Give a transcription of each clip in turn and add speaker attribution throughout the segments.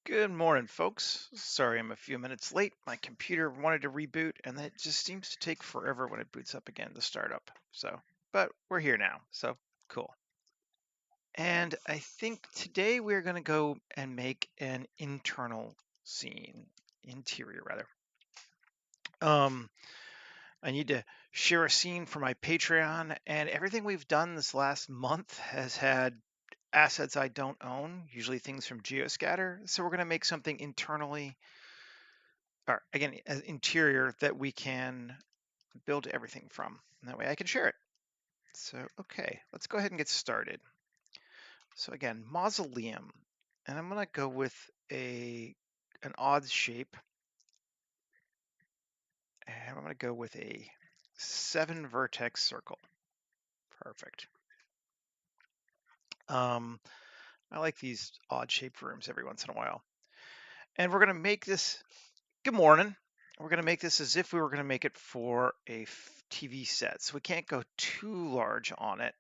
Speaker 1: Good morning, folks. Sorry I'm a few minutes late. My computer wanted to reboot, and it just seems to take forever when it boots up again to start up. But we're here now, so cool. And I think today we're going to go and make an interior rather. I need to share a scene for my Patreon, and everything we've done this last month has had assets I don't own, usually things from Geoscatter. So we're going to make something internally or again, an interior that we can build everything from. And that way I can share it. So, okay, let's go ahead and get started. So again, Mausoleum. And I'm gonna go with an odd shape. And I'm gonna go with a 7 vertex circle. Perfect. I like these odd shaped rooms every once in a while. And we're gonna make this, good morning. We're gonna make this as if we were gonna make it for a TV set. So we can't go too large on it.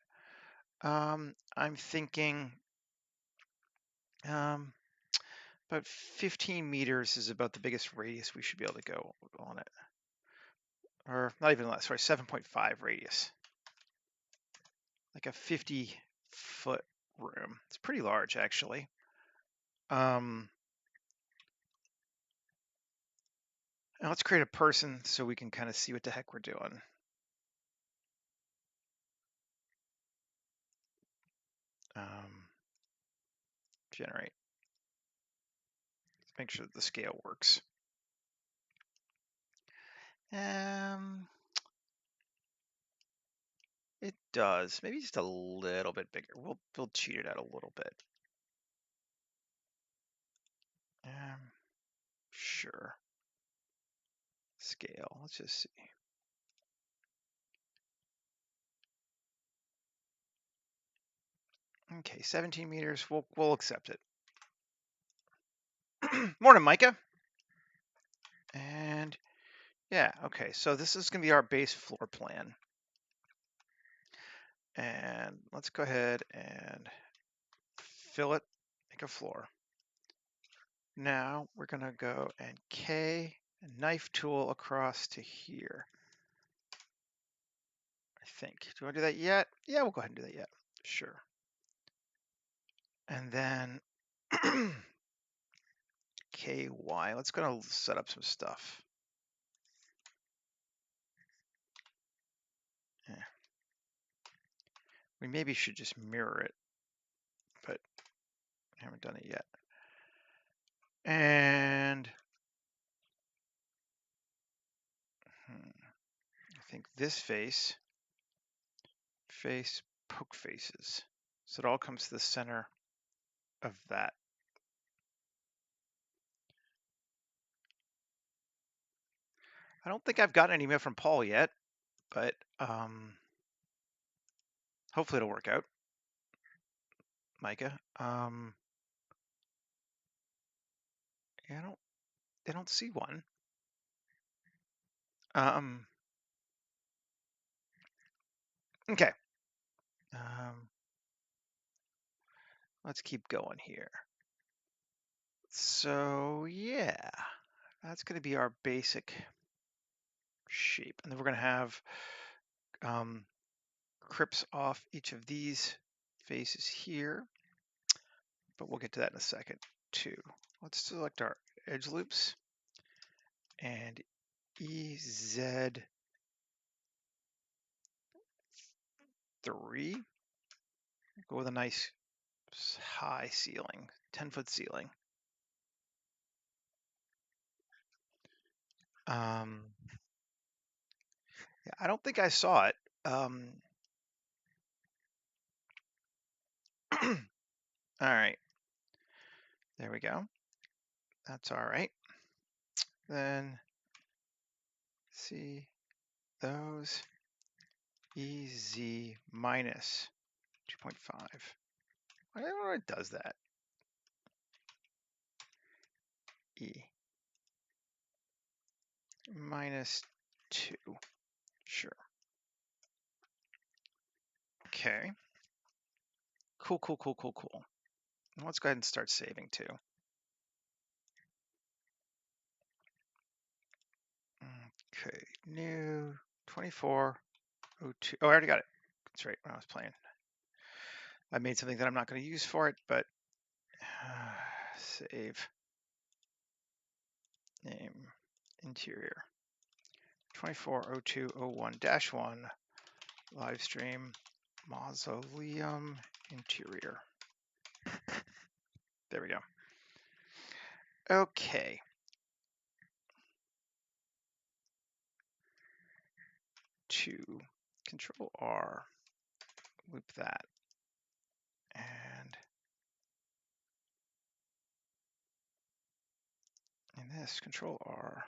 Speaker 1: I'm thinking um, about 15 meters is about the biggest radius we should be able to go on it. Or not even less, sorry, 7.5 radius. Like a 50-foot room. It's pretty large, actually. And let's create a person so we can kind of see what the heck we're doing. Generate. Let's make sure that the scale works. It does. Maybe just a little bit bigger. We'll cheat it out a little bit. Sure. Scale. Let's just see. Okay, 17 meters. We'll accept it. Morning, Micah. And yeah, okay. So this is gonna be our base floor plan. And let's go ahead and fill it, make a floor. Now we're gonna go and K a knife tool across to here. I think. Do you want to do that yet? Yeah, we'll go ahead and do that yet. Sure. And then KY. Let's go set up some stuff. Yeah. We maybe should just mirror it, but I haven't done it yet. And I think this face, poke faces. So it all comes to the center of that. I don't think I've gotten an email from Paul yet, but hopefully it'll work out. Micah. I don't see one. Okay. Let's keep going here. So yeah, that's going to be our basic shape. And then we're going to have crypts off each of these faces here, but we'll get to that in a second too. Let's select our edge loops and EZ3. Go with a nice high ceiling, 10-foot ceiling. Yeah, I don't think I saw it. All right. There we go. That's all right. Then see those EZ minus 2.5. I don't know what it does that. E minus 2. Sure. Okay. Cool. Let's go ahead and start saving too. Okay, new 2402. Oh, I already got it. That's right, when I was playing. I made something that I'm not going to use for it, but save name interior 240201-1 live stream Mausoleum interior. There we go. Okay. To Control R, loop that, and in this Control R,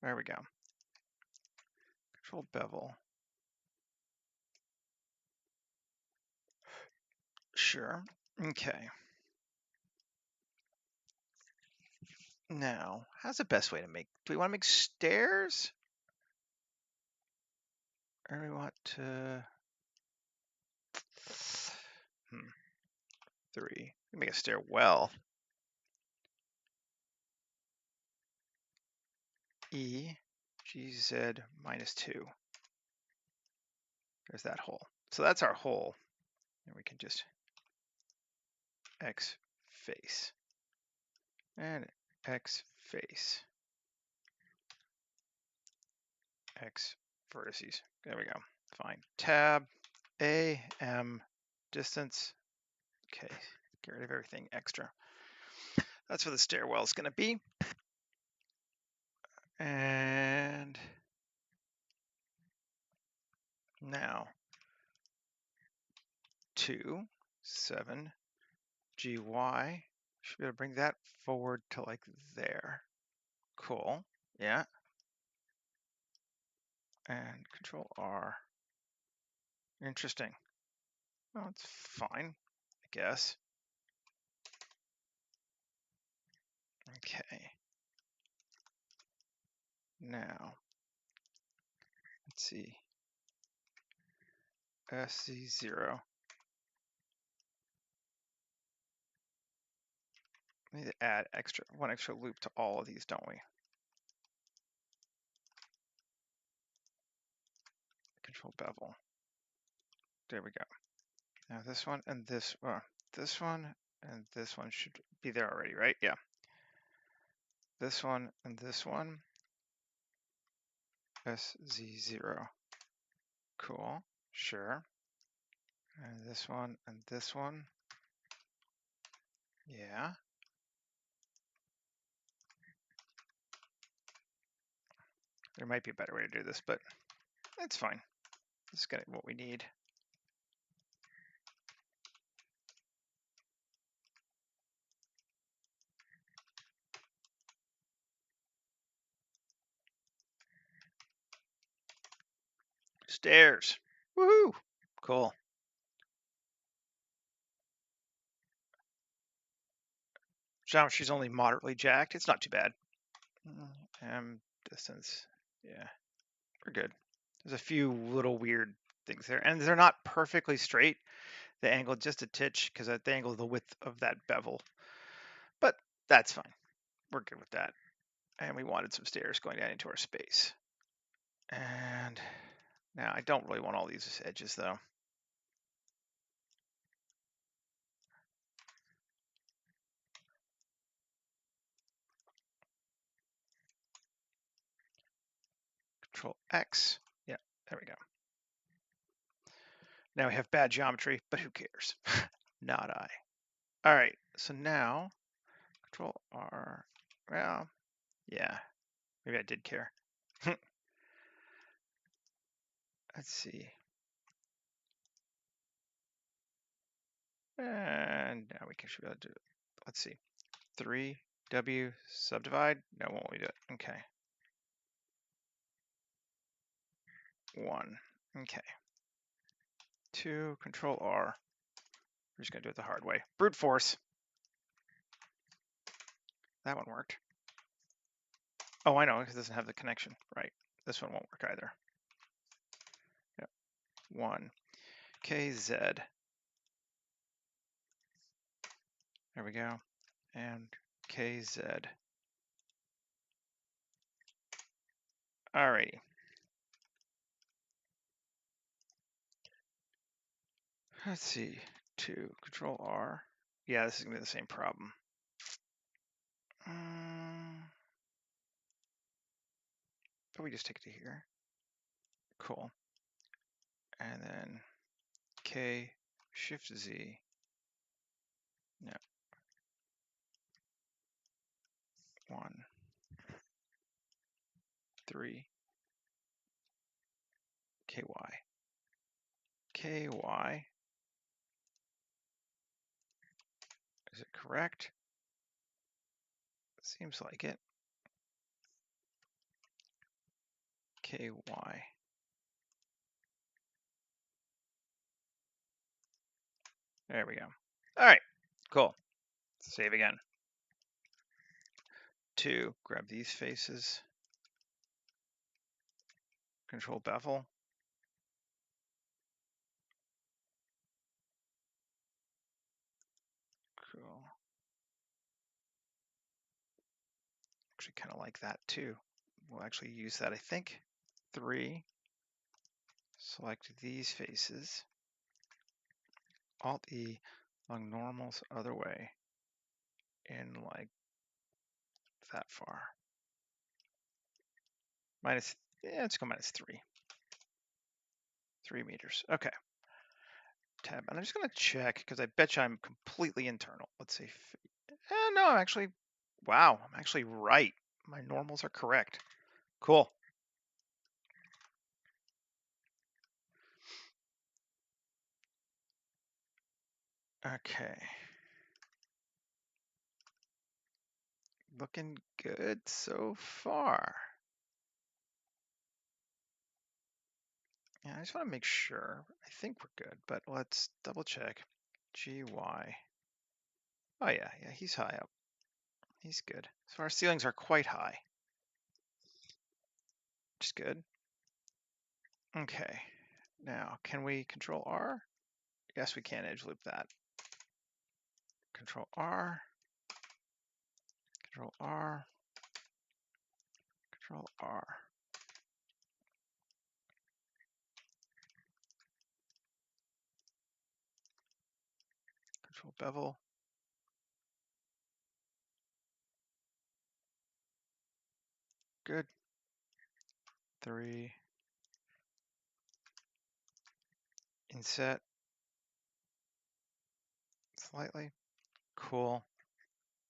Speaker 1: there we go. Control bevel. Sure. Okay. Now, how's the best way to make? Do we want to make stairs? Or do we want to? 3. We make a stairwell. E, G, Z, -2. There's that hole. So that's our hole. And we can just X face. And X face. X vertices. There we go. Fine. Tab, A, M, distance. Okay, get rid of everything extra. That's what the stairwell is going to be. And now 2, 7, GY. Should be able to bring that forward to like there. Cool. Yeah. And Control R. Interesting. Well, it's fine, I guess. Okay. Now, let's see. SC0. We need to add one extra loop to all of these, don't we? Control bevel. There we go. Now this one and this one and this one should be there already, right? Yeah. This one and this one. SZ0. Cool. Sure. And this one and this one. Yeah. There might be a better way to do this, but it's fine. This is what we need. Stairs. Woohoo! Cool. Geometry's only moderately jacked. It's not too bad. Distance. Yeah, we're good. There's a few little weird things there, and they're not perfectly straight. The angle just a titch because at the angle of the width of that bevel, but that's fine. We're good with that. And we wanted some stairs going down into our space. And now I don't really want all these edges though. Control X. Yeah, there we go. Now we have bad geometry, but who cares? Not I. All right, so now Control R. Well, yeah, maybe I did care. Let's see. And now we should be able to do it. Let's see. 3W subdivide. No, won't we do it? Okay. 1. Okay. 2, Control R. We're just going to do it the hard way. Brute force. That one worked. Oh, I know, because it doesn't have the connection. Right. This one won't work either. Yep. 1. KZ. There we go. And KZ. Alrighty. Let's see. 2, Control R. Yeah, this is gonna be the same problem. But we just take it to here. Cool. And then K, Shift Z. No. 1, 3, KY. KY. Is it correct? Seems like it. KY. There we go. All right, cool. Save again. 2, grab these faces. Control bevel. Cool. Actually kind of like that too. We'll actually use that, I think. 3, select these faces. Alt E, along normals other way, in like that far. Minus, yeah, let's go -3. 3 meters. Okay. Tab. And I'm just going to check because I bet you I'm completely internal. Let's see. No, I'm actually, wow, I'm actually right. My normals are correct. Cool. Okay. Looking good so far. Yeah, I just want to make sure. I think we're good, but let's double check. GY. Oh yeah, he's high up. He's good. So our ceilings are quite high. Which is good. Okay. Now, can we Control R? Yes, we can edge loop that. Control R. Control R. Control R. Control bevel. Good. 3. Inset. Slightly. Cool.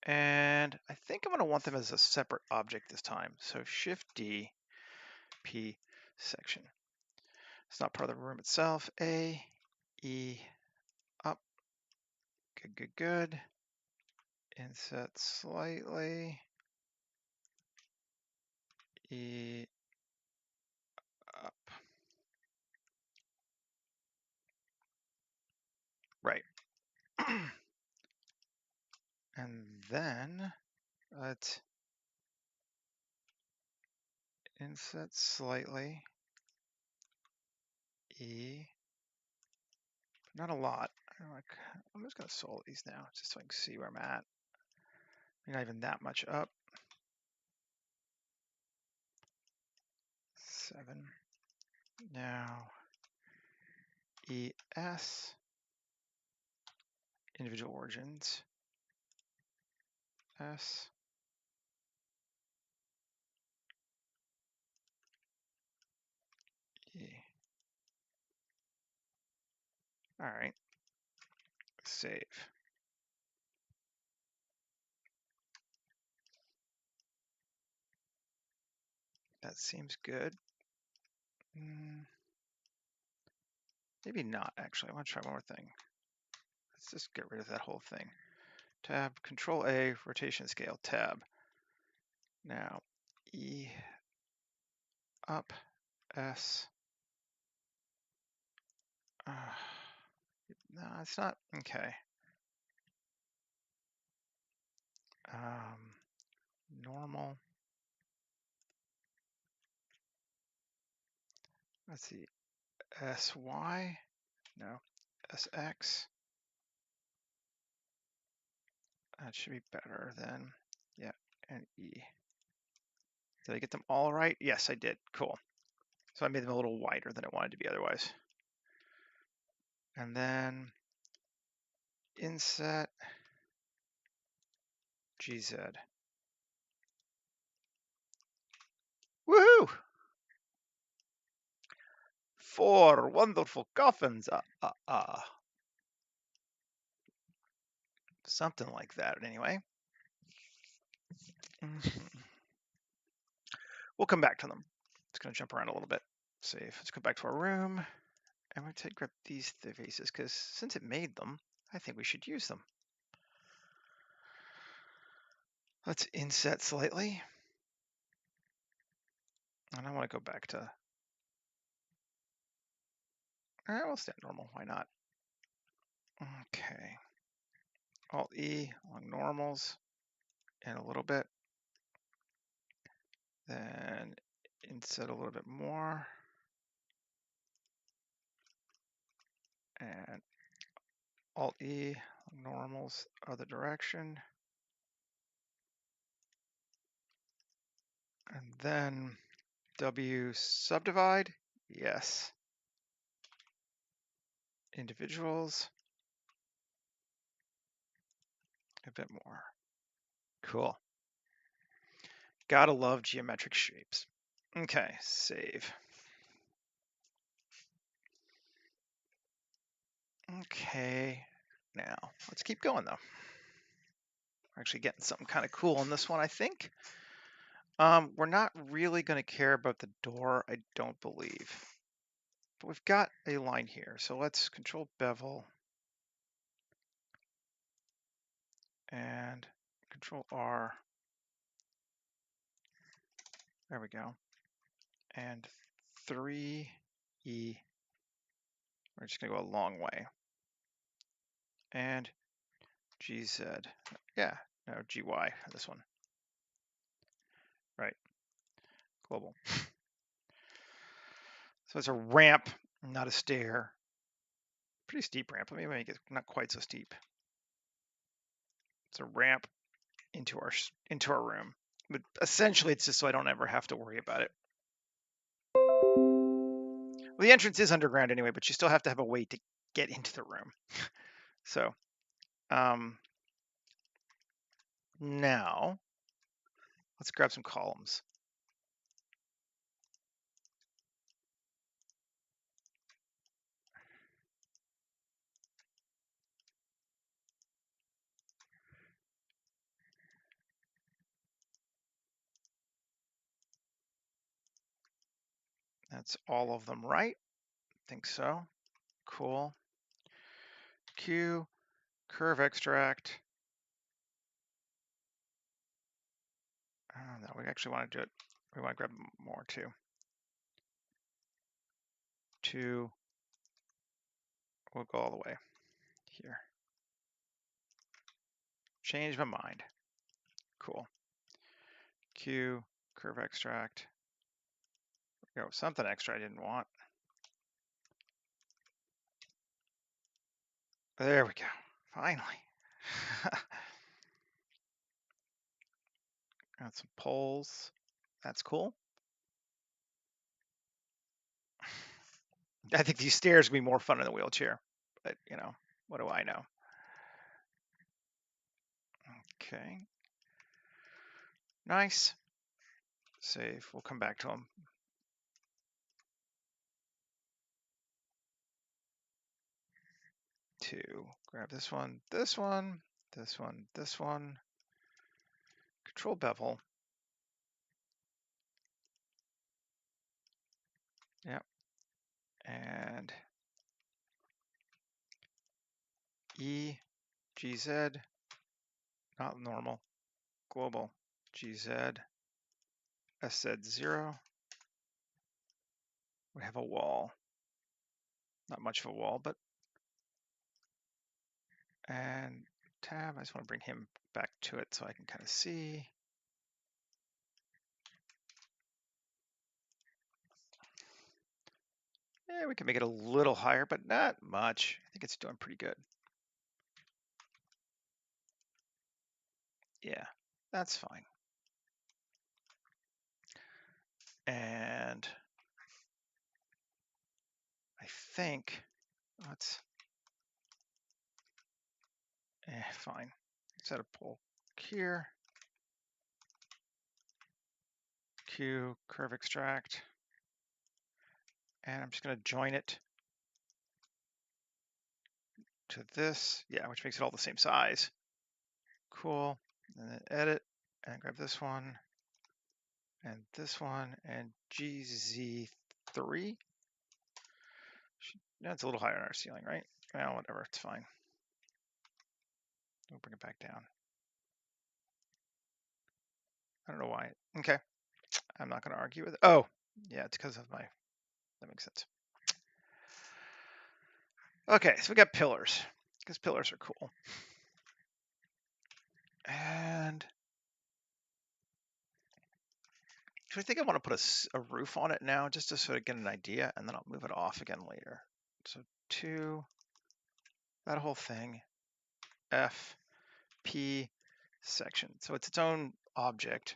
Speaker 1: And I think I'm going to want them as a separate object this time. So Shift D, P, section. It's not part of the room itself. A, E, up. Good, good, good. Inset slightly. E, up. Right. And then let's inset slightly. E, not a lot. I'm just going to solve these now just so I can see where I'm at. Not even that much up. 7. Now ES, individual origins. S. E. All right. Save. That seems good. Maybe not, actually. I want to try one more thing. Let's just get rid of that whole thing. Tab, Control A, rotation scale, tab. Now, E, up, S. No, it's not. Okay. Normal. Let's see. SY. No. SX. That should be better than, yeah, and E. Did I get them all right? Yes, I did. Cool. So I made them a little wider than I wanted to be otherwise. And then inset GZ. Woohoo! 4 wonderful coffins. Something like that, anyway. We'll come back to them. It's going to jump around a little bit. Save. Let's go back to our room. I'm going to grab these faces because since it made them, I think we should use them. Let's inset slightly. And I want to go back to... All right, we'll stay normal. Why not? Okay. Alt-E along normals and a little bit. Then inset a little bit more. And Alt-E, normals, other direction. And then W subdivide, yes. Individuals, a bit more. Cool. Gotta love geometric shapes. Okay, save. Okay, now let's keep going though. We're actually getting something kind of cool on this one, I think. We're not really going to care about the door, I don't believe. But we've got a line here, so let's control bevel and control R. There we go. And 3E. We're just going to go a long way. And GZ. Yeah, no, GY, this one. Right, global. So it's a ramp, not a stair. Pretty steep ramp. Let me make it not quite so steep. It's a ramp into our room. But essentially, it's just so I don't ever have to worry about it. Well, the entrance is underground anyway, but you still have to have a way to get into the room. So now let's grab some columns. That's all of them, right? I think so. Cool. Q, curve extract. No, we actually want to do it. We want to grab more too. 2, we'll go all the way here. Change my mind. Cool. Q, curve extract. There we go, something extra I didn't want. There we go, finally. Got some poles. That's cool. I think these stairs will be more fun in the wheelchair, but you know, what do I know? Okay. Nice. Save. We'll come back to them. Two. Grab this one, this one, this one, this one. Control bevel. Yep. And E, GZ, not normal, global, GZ, SZ0. We have a wall. Not much of a wall, but. And tab, I just want to bring him back to it so I can kind of see. Yeah, we can make it a little higher, but not much. I think it's doing pretty good. Yeah, that's fine. And I think let's, fine. Set a pull here. Q, curve extract. And I'm just going to join it to this. Yeah, which makes it all the same size. Cool. And then edit and grab this one and this one and GZ3. That's a little higher on our ceiling, right? Well, whatever, it's fine. We'll bring it back down. I don't know why. Okay, I'm not going to argue with it. Oh, yeah, it's because of my, that makes sense. Okay, so we got pillars, because pillars are cool. And I think I want to put a roof on it now, just to sort of get an idea, and then I'll move it off again later. So 2, that whole thing, F, P, section. So it's its own object,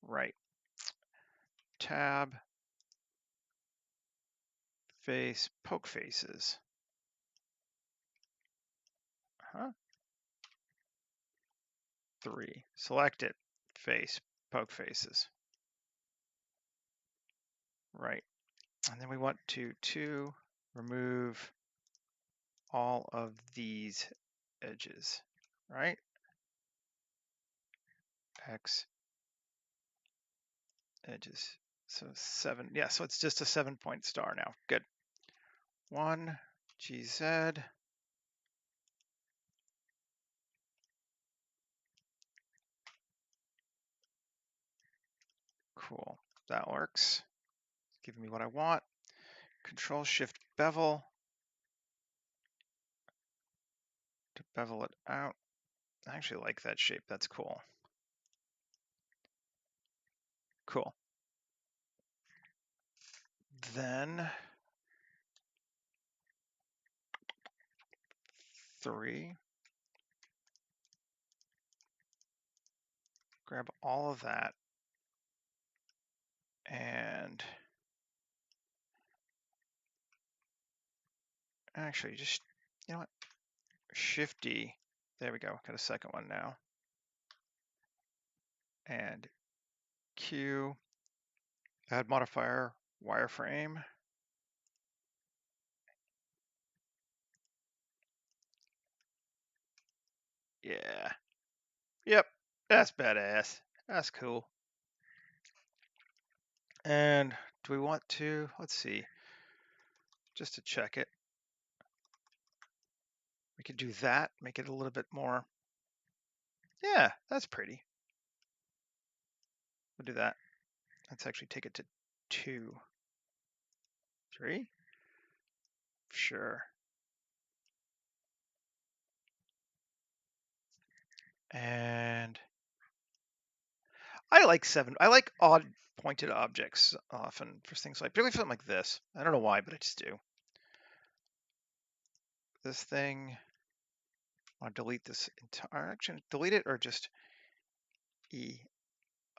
Speaker 1: right? Tab, face, poke faces. Huh? 3, select it, face, poke faces. Right. And then we want to remove all of these edges, right? X edges. So 7, yeah, so it's just a 7-point star now. Good. 1, GZ. Cool, that works. It's giving me what I want. Control Shift bevel to bevel it out. I actually like that shape, that's cool. Cool. Then 3, grab all of that and actually just, you know what, Shift D, there we go, got a second one now. And Q, add modifier, wireframe. Yeah, yep, that's badass, that's cool. And do we want to, let's see, just to check it, we could do that, make it a little bit more, yeah, that's pretty. We'll do that. Let's actually take it to 2, 3, sure. And I like 7, I like odd pointed objects often for things like, particularly something like this. I don't know why, but I just do. This thing, I want to delete this entire, actually delete it or just E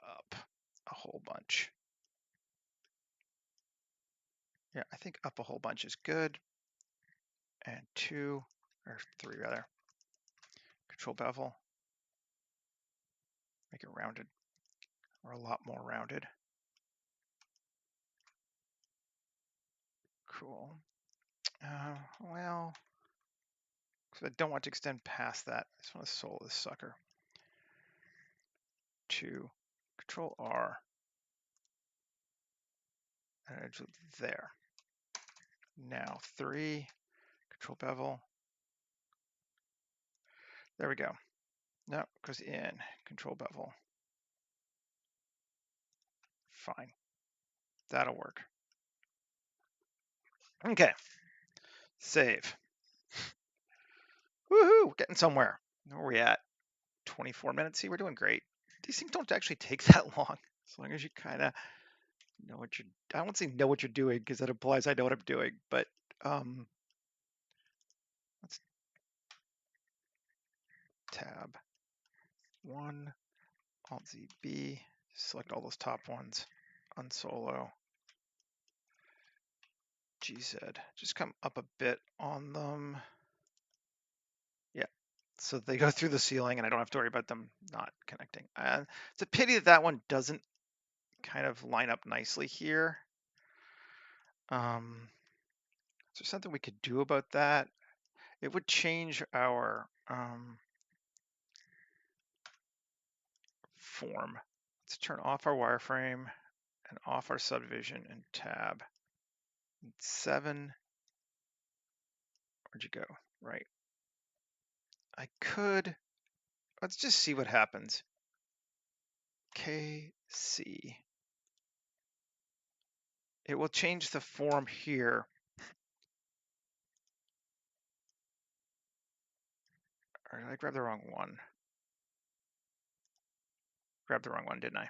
Speaker 1: up a whole bunch. Yeah, I think up a whole bunch is good. And 2, or 3 rather. Control bevel. Make it rounded, or a lot more rounded. Cool. Well, because I don't want to extend past that. I just want to solo this sucker. 2, Control R. And edge there. Now 3, Control bevel. There we go. No, goes in, Control bevel. Fine. That'll work. Okay. Save. Woohoo! We're getting somewhere. Where are we at? 24 minutes. See, we're doing great. These things don't actually take that long, as long as you kind of know what you're. I won't say know what you're doing because that implies I know what I'm doing. But let's tab 1, Alt Z B. Select all those top ones. unsolo, GZ. Just come up a bit on them. Yeah, so they go through the ceiling and I don't have to worry about them not connecting. It's a pity that that one doesn't kind of line up nicely here. Is there something we could do about that? It would change our form. Let's turn off our wireframe and off our subdivision and tab. 7, where'd you go? Right. I could, let's just see what happens. KC. It will change the form here. Or did I grab the wrong one? Grabbed the wrong one, didn't I?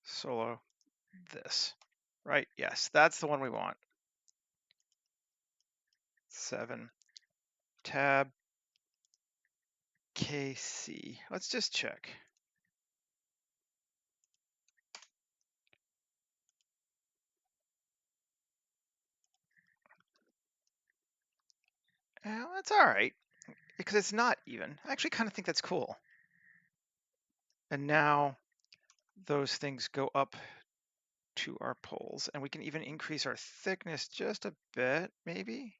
Speaker 1: Solo this. Right? Yes, that's the one we want. 7, tab, KC. Let's just check. Well, that's all right, because it's not even. I actually kind of think that's cool. And now those things go up to our poles, and we can even increase our thickness just a bit, maybe,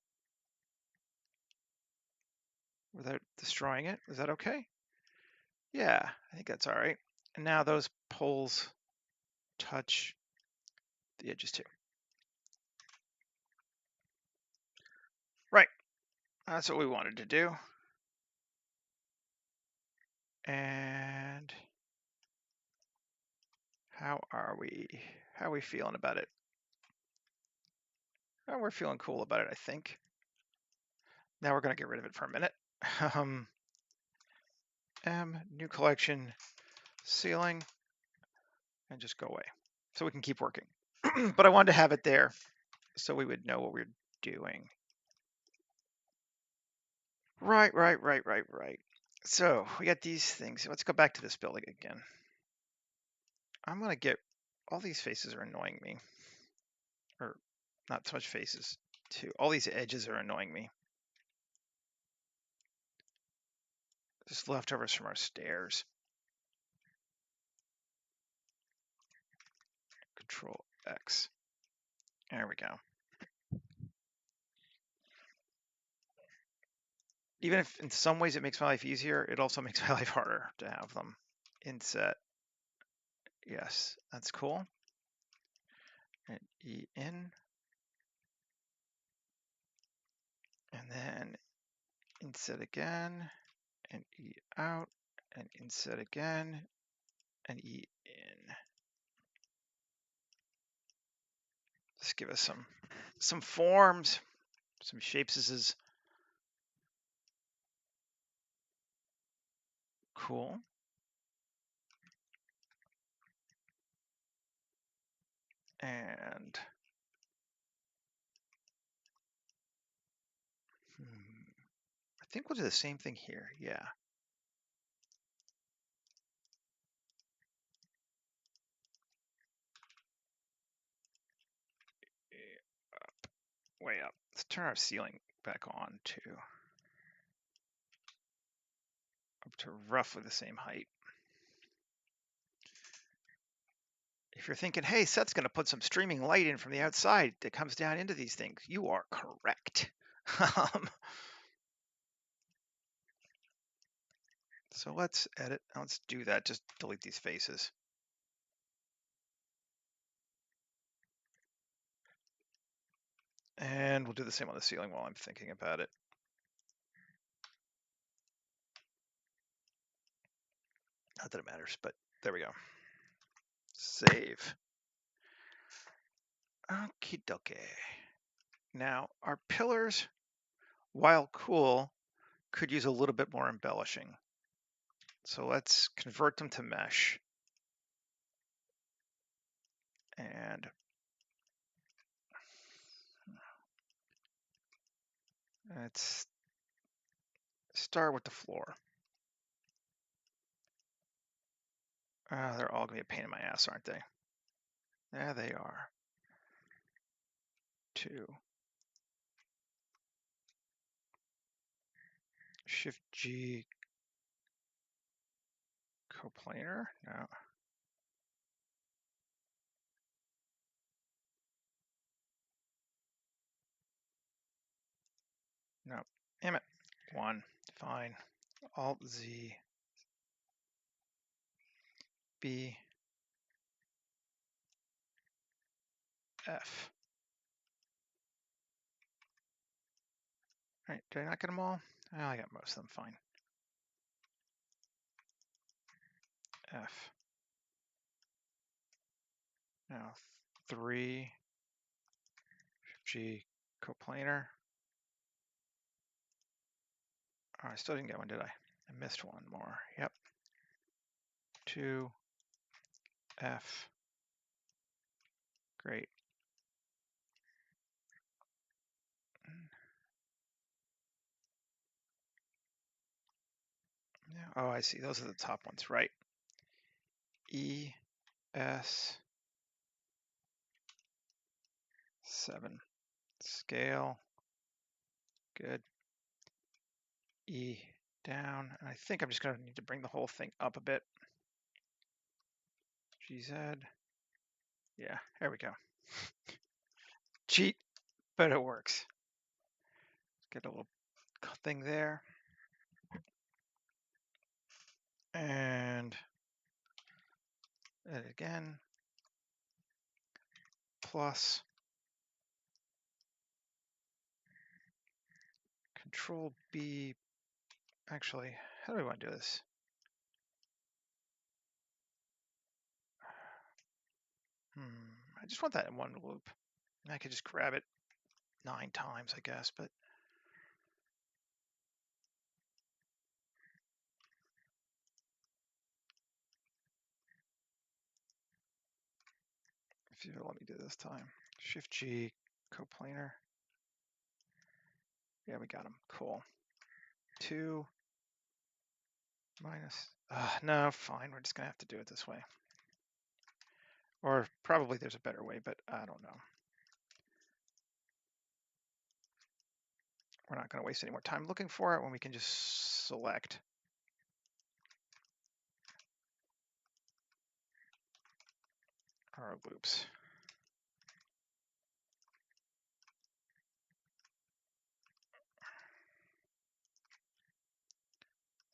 Speaker 1: without destroying it. Is that okay? Yeah, I think that's all right. And now those poles touch the edges too. Right, that's what we wanted to do. And how are we? How are we feeling about it? Oh, we're feeling cool about it, I think. Now we're going to get rid of it for a minute. New collection, ceiling, and just go away. So we can keep working. But I wanted to have it there so we would know what we're doing. Right. So we got these things. Let's go back to this building again. I'm going to get, all these faces are annoying me. Or not so much faces, too. All these edges are annoying me. Just leftovers from our stairs. Control X. There we go. Even if in some ways it makes my life easier, it also makes my life harder to have them inset. Yes, that's cool. And E in. And then inset again, and E out, and inset again, and E in. Just give us some forms, some shapes. This is cool. And I think we'll do the same thing here. Yeah. Up, way up. Let's turn our ceiling back on too. Up to roughly the same height. If you're thinking, hey, Seth's going to put some streaming light in from the outside that comes down into these things, you are correct. So let's edit. Let's do that. Just delete these faces. And we'll do the same on the ceiling while I'm thinking about it. Not that it matters, but there we go. Save. Okie dokie. Now, our pillars, while cool, could use a little bit more embellishing. So let's convert them to mesh. And let's start with the floor. They're all gonna be a pain in my ass, aren't they? There they are. 2. Shift G coplanar? No. No. Damn it. 1. Fine. Alt Z B F. All right, did I not get them all? Oh, I got most of them, fine. F. Now 3 G coplanar. Oh, I still didn't get one, did I? I missed one more. Yep. 2 F. Great. Yeah. Oh, I see. Those are the top ones, right? E S 7. Scale. Good. E down. And I think I'm just going to need to bring the whole thing up a bit. GZ. Yeah, there we go. Cheat, but it works. Get a little thing there. And edit again. Plus Control B. Actually, how do we want to do this? I just want that in one loop. I could just grab it 9 times, I guess, but if you let me do this time. Shift G, coplanar. Yeah, we got them. Cool. 2 minus. No, fine. We're just going to have to do it this way. Or probably there's a better way, but I don't know. We're not going to waste any more time looking for it when we can just select our loops.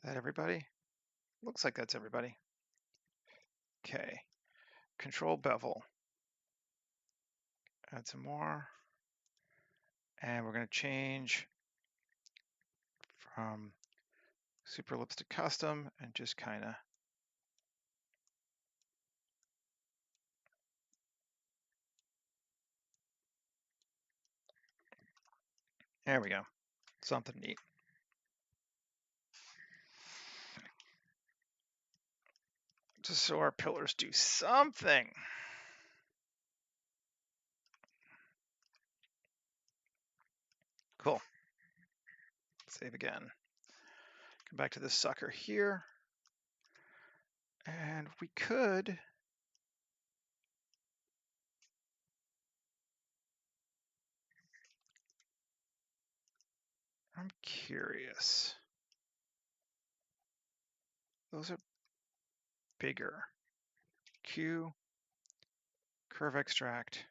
Speaker 1: Is that everybody? Looks like that's everybody. Okay. Control bevel. Add some more. And we're going to change from super ellipse to custom and just kind of there we go. Something neat. Just so our pillars do something. Cool. Save again. Come back to this sucker here. And we could I'm curious. Those are bigger. Q, curve extract.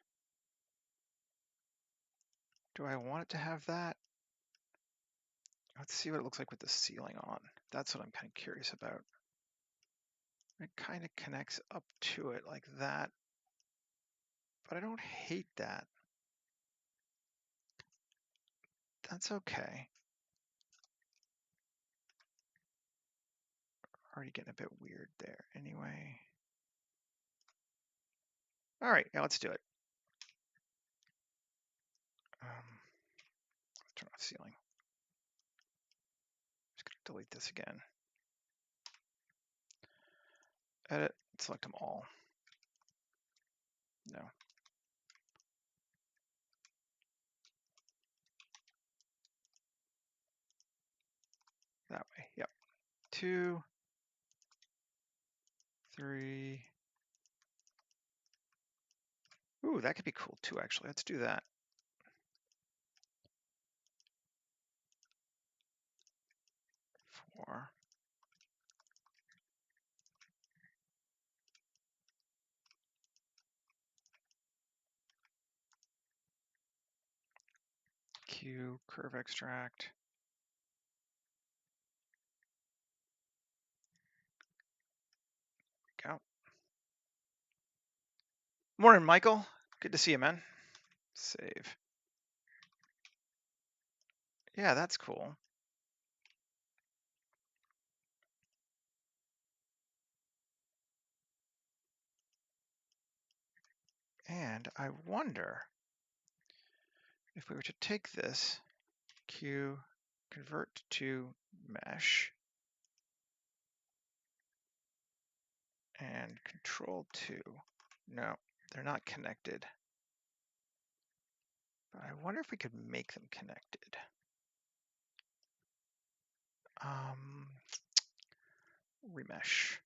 Speaker 1: Do I want it to have that? Let's see what it looks like with the ceiling on. That's what I'm kind of curious about. It kind of connects up to it like that, but I don't hate that. That's okay. Already getting a bit weird there anyway. All right, yeah, let's do it. Turn off ceiling. Just gonna delete this again. Edit, select them all. No. That way, yep. 2, 3. Ooh, that could be cool too, actually. Let's do that. 4. Q, curve extract. Go. Morning, Michael. Good to see you, man. Save. Yeah, that's cool. And I wonder if we were to take this Q, convert to mesh, and control 2. No, they're not connected. But I wonder if we could make them connected. Remesh.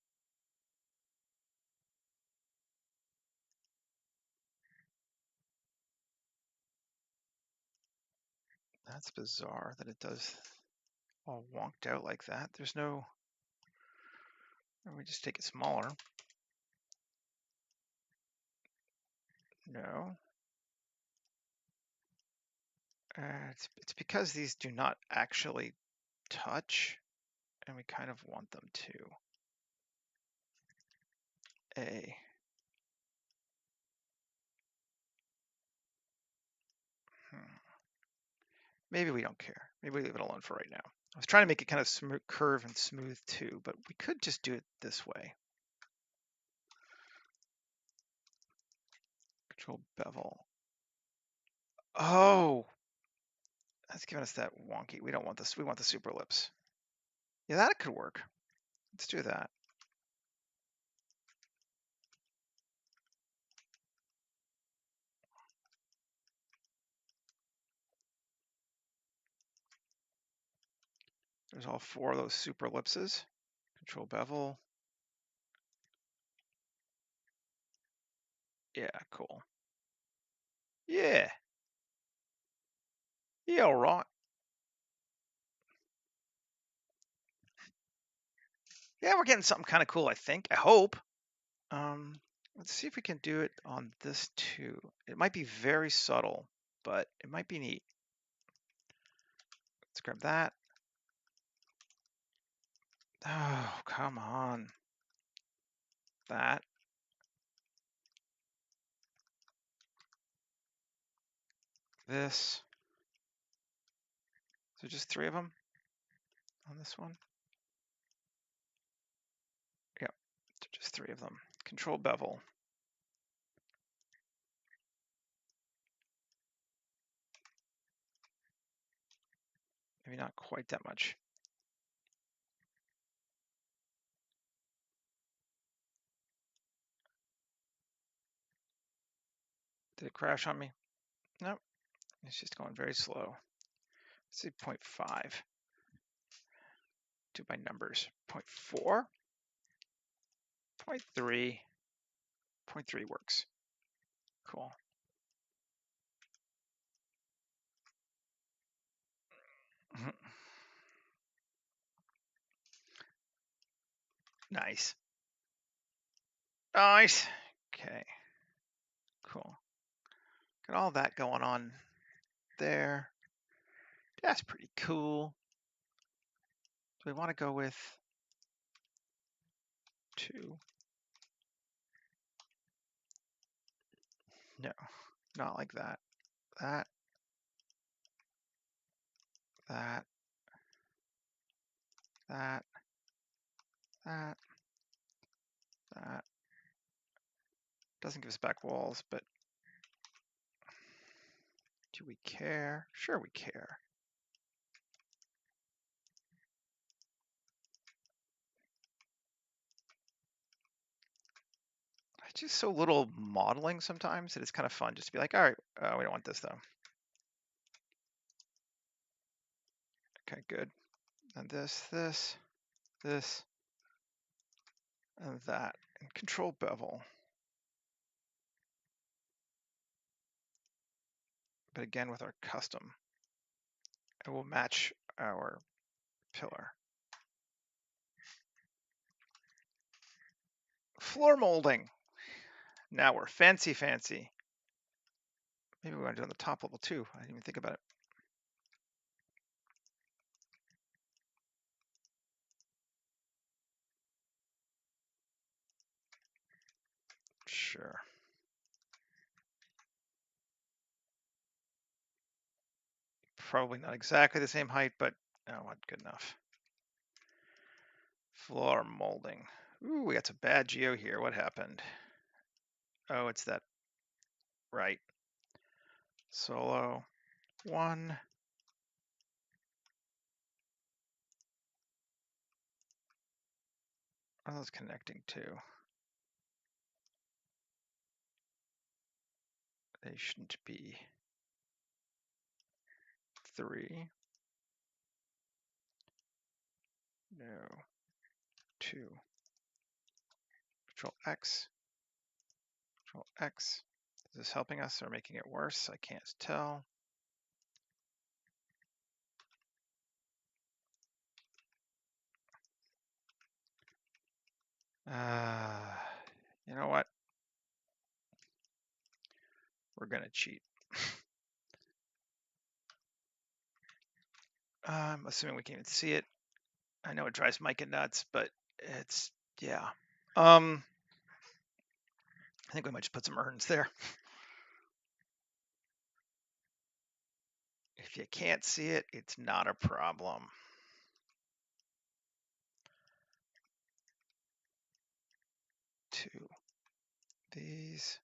Speaker 1: That's bizarre that it does all wonked out like that. There's no, we just take it smaller. No. It's because these do not actually touch, and we kind of want them to. A. Maybe we don't care. Maybe we leave it alone for right now. I was trying to make it kind of smooth, curve and smooth too, but we could just do it this way. Control bevel. Oh, that's giving us that wonky. We don't want this. We want the super ellipse. Yeah, that could work. Let's do that. There's all 4 of those super ellipses. Control bevel. Yeah, cool. Yeah. Yeah, all right. Yeah, we're getting something kind of cool, I think. I hope. Let's see if we can do it on this too. It might be very subtle, but it might be neat. Let's grab that. Oh, come on. That. This. So just 3 of them on this one? Yep, so just 3 of them. Control bevel. Maybe not quite that much. Did it crash on me? Nope. It's just going very slow. Let's see 0.5. Do my numbers. 0.4. 0.3. 0.3 works. Cool. Nice. Nice. Okay. Cool. Got all that going on there. That's pretty cool. So we want to go with 2. No, not like that. That. That. That. That. That. Doesn't give us back walls, but do we care? Sure we care. It's just so little modeling sometimes that it's kind of fun just to be like, all right, we don't want this though. Okay, good. And this, and that, and control bevel. But again, with our custom, it will match our pillar. Floor molding. Now we're fancy. Maybe we want to do it on the top level too. I didn't even think about it. Sure. Probably not exactly the same height, but oh, what, good enough. Floor molding. Ooh, we got some bad geo here. What happened? Oh, it's that, right. Solo 1. What are those connecting to? They shouldn't be 3. No. 2. Control X. Control X. Is this helping us or making it worse? I can't tell. You know what? We're gonna cheat. I'm assuming we can even see it. I know it drives Micah nuts, but it's, yeah. I think we might just put some urns there. If you can't see it, it's not a problem. Two. These.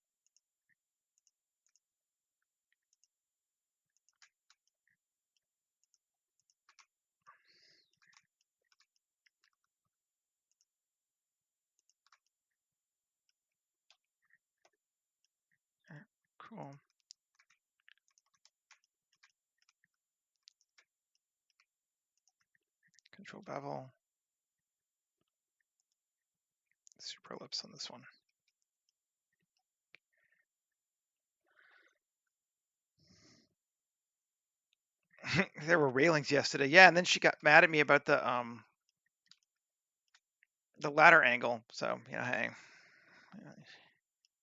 Speaker 1: Cool. Control bevel. Super ellipse on this one. There were railings yesterday. Yeah, and then she got mad at me about the ladder angle. So, you know, hey.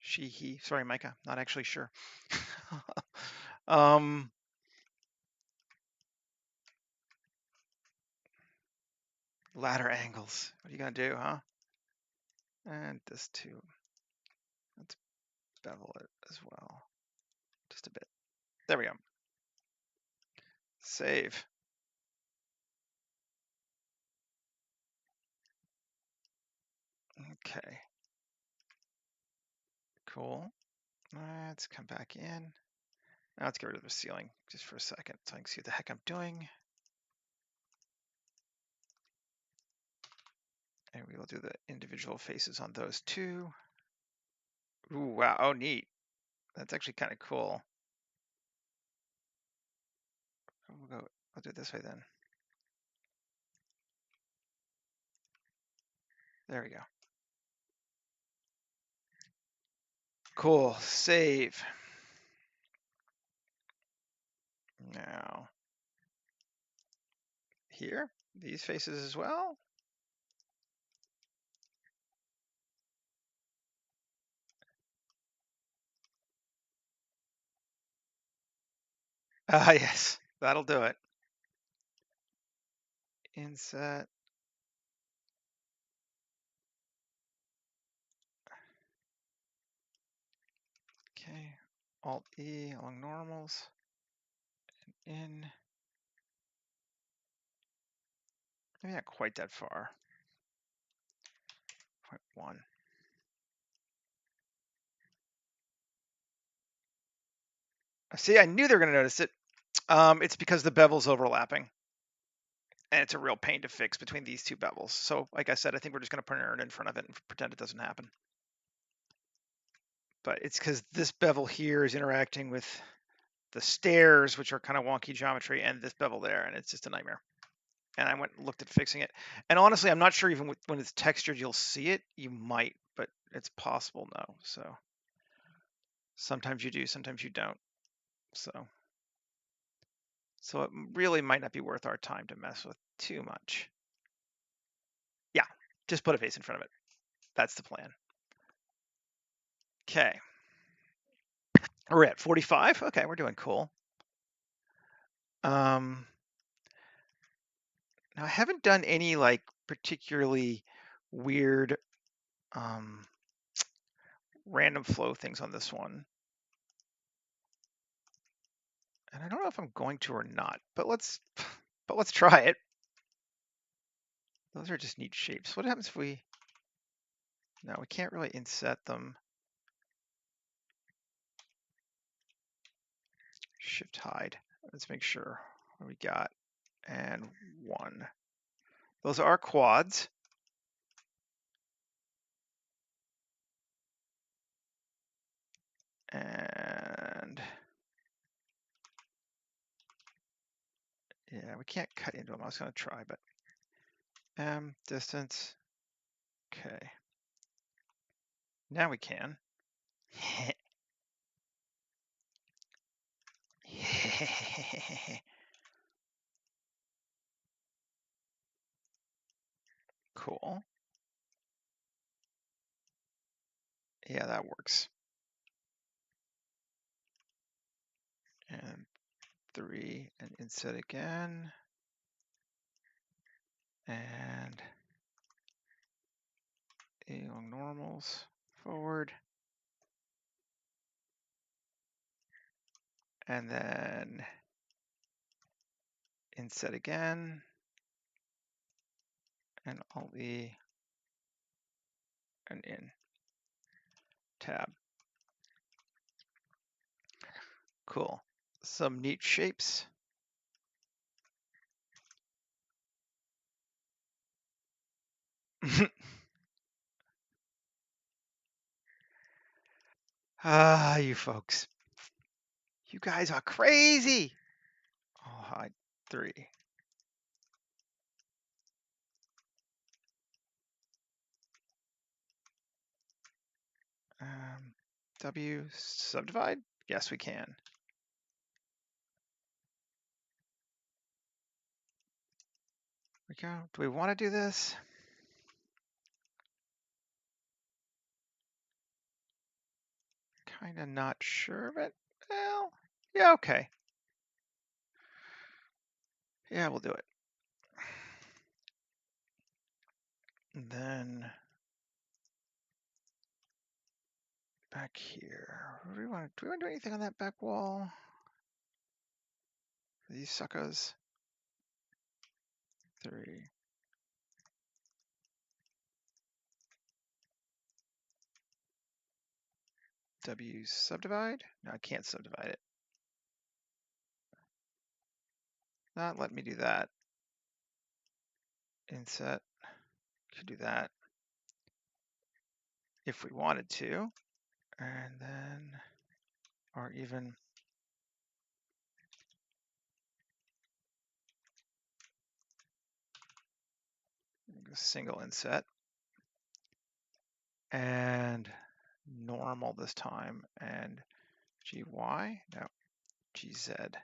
Speaker 1: She, he, sorry, Micah, not actually sure. Ladder angles. What are you gonna do, huh? And this too. Let's bevel it as well. Just a bit. There we go. Save. Okay. Cool. Let's come back in. Now let's get rid of the ceiling just for a second so I can see what the heck I'm doing. And we will do the individual faces on those two. Ooh, wow. Oh, neat. That's actually kind of cool. I'll do it this way then. There we go. Cool. Save. Now, here, these faces as well. Ah, yes, that'll do it. Inset. Okay. Alt E along normals. And in. Maybe not quite that far. 0.1. See, I knew they were going to notice it. It's because the bevel's overlapping. And it's a real pain to fix between these two bevels. So, like I said, I think we're just going to put an urn in front of it and pretend it doesn't happen. But it's because this bevel here is interacting with the stairs, which are kind of wonky geometry, and this bevel there, and it's just a nightmare. and I went and looked at fixing it. And honestly, I'm not sure even when it's textured, you'll see it. You might, but it's possible no. So sometimes you do, sometimes you don't. So it really might not be worth our time to mess with too much. Yeah, just put a face in front of it. That's the plan. Okay. We're at 45. Okay, we're doing cool. Now I haven't done any like particularly weird random flow things on this one. And I don't know if I'm going to or not, but let's try it. Those are just neat shapes. What happens if we, no, we can't really inset them. Shift hide. Let's make sure what we got. And 1. Those are quads. And yeah, we can't cut into them. I was going to try, but distance. Okay. Now we can. Cool. Yeah, that works. And 3 and inset again. And along normals forward. And then inset again. And Alt-E and in. Tab. Cool. Some neat shapes. Ah, you folks. You guys are crazy. I'll hide 3. W subdivide? Yes, we can. We go. Do we want to do this? Kind of not sure, but well, yeah, okay. Yeah, we'll do it. And then back here. Do we want to do anything on that back wall? These suckers. 3. W subdivide? No, I can't subdivide it. Not let me do that. Inset. Could do that if we wanted to. And then, or even single inset. And normal this time. And GY? No, GZ.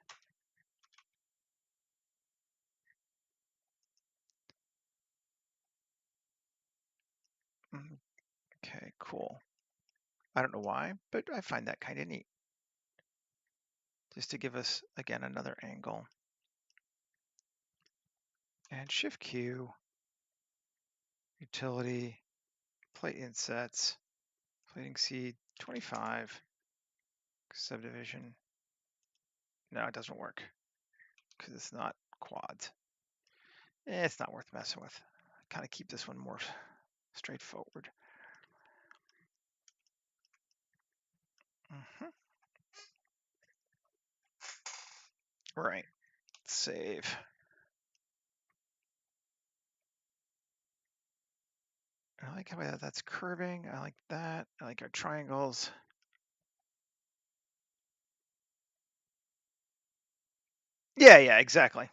Speaker 1: Okay, cool. I don't know why, but I find that kind of neat. Just to give us, again, another angle. And Shift Q, utility, plate insets, plating seed, 25, subdivision. No, it doesn't work because it's not quads. It's not worth messing with. Kind of keep this one more straightforward. Right. Save. I like how that's curving. I like that. I like our triangles. Yeah, exactly.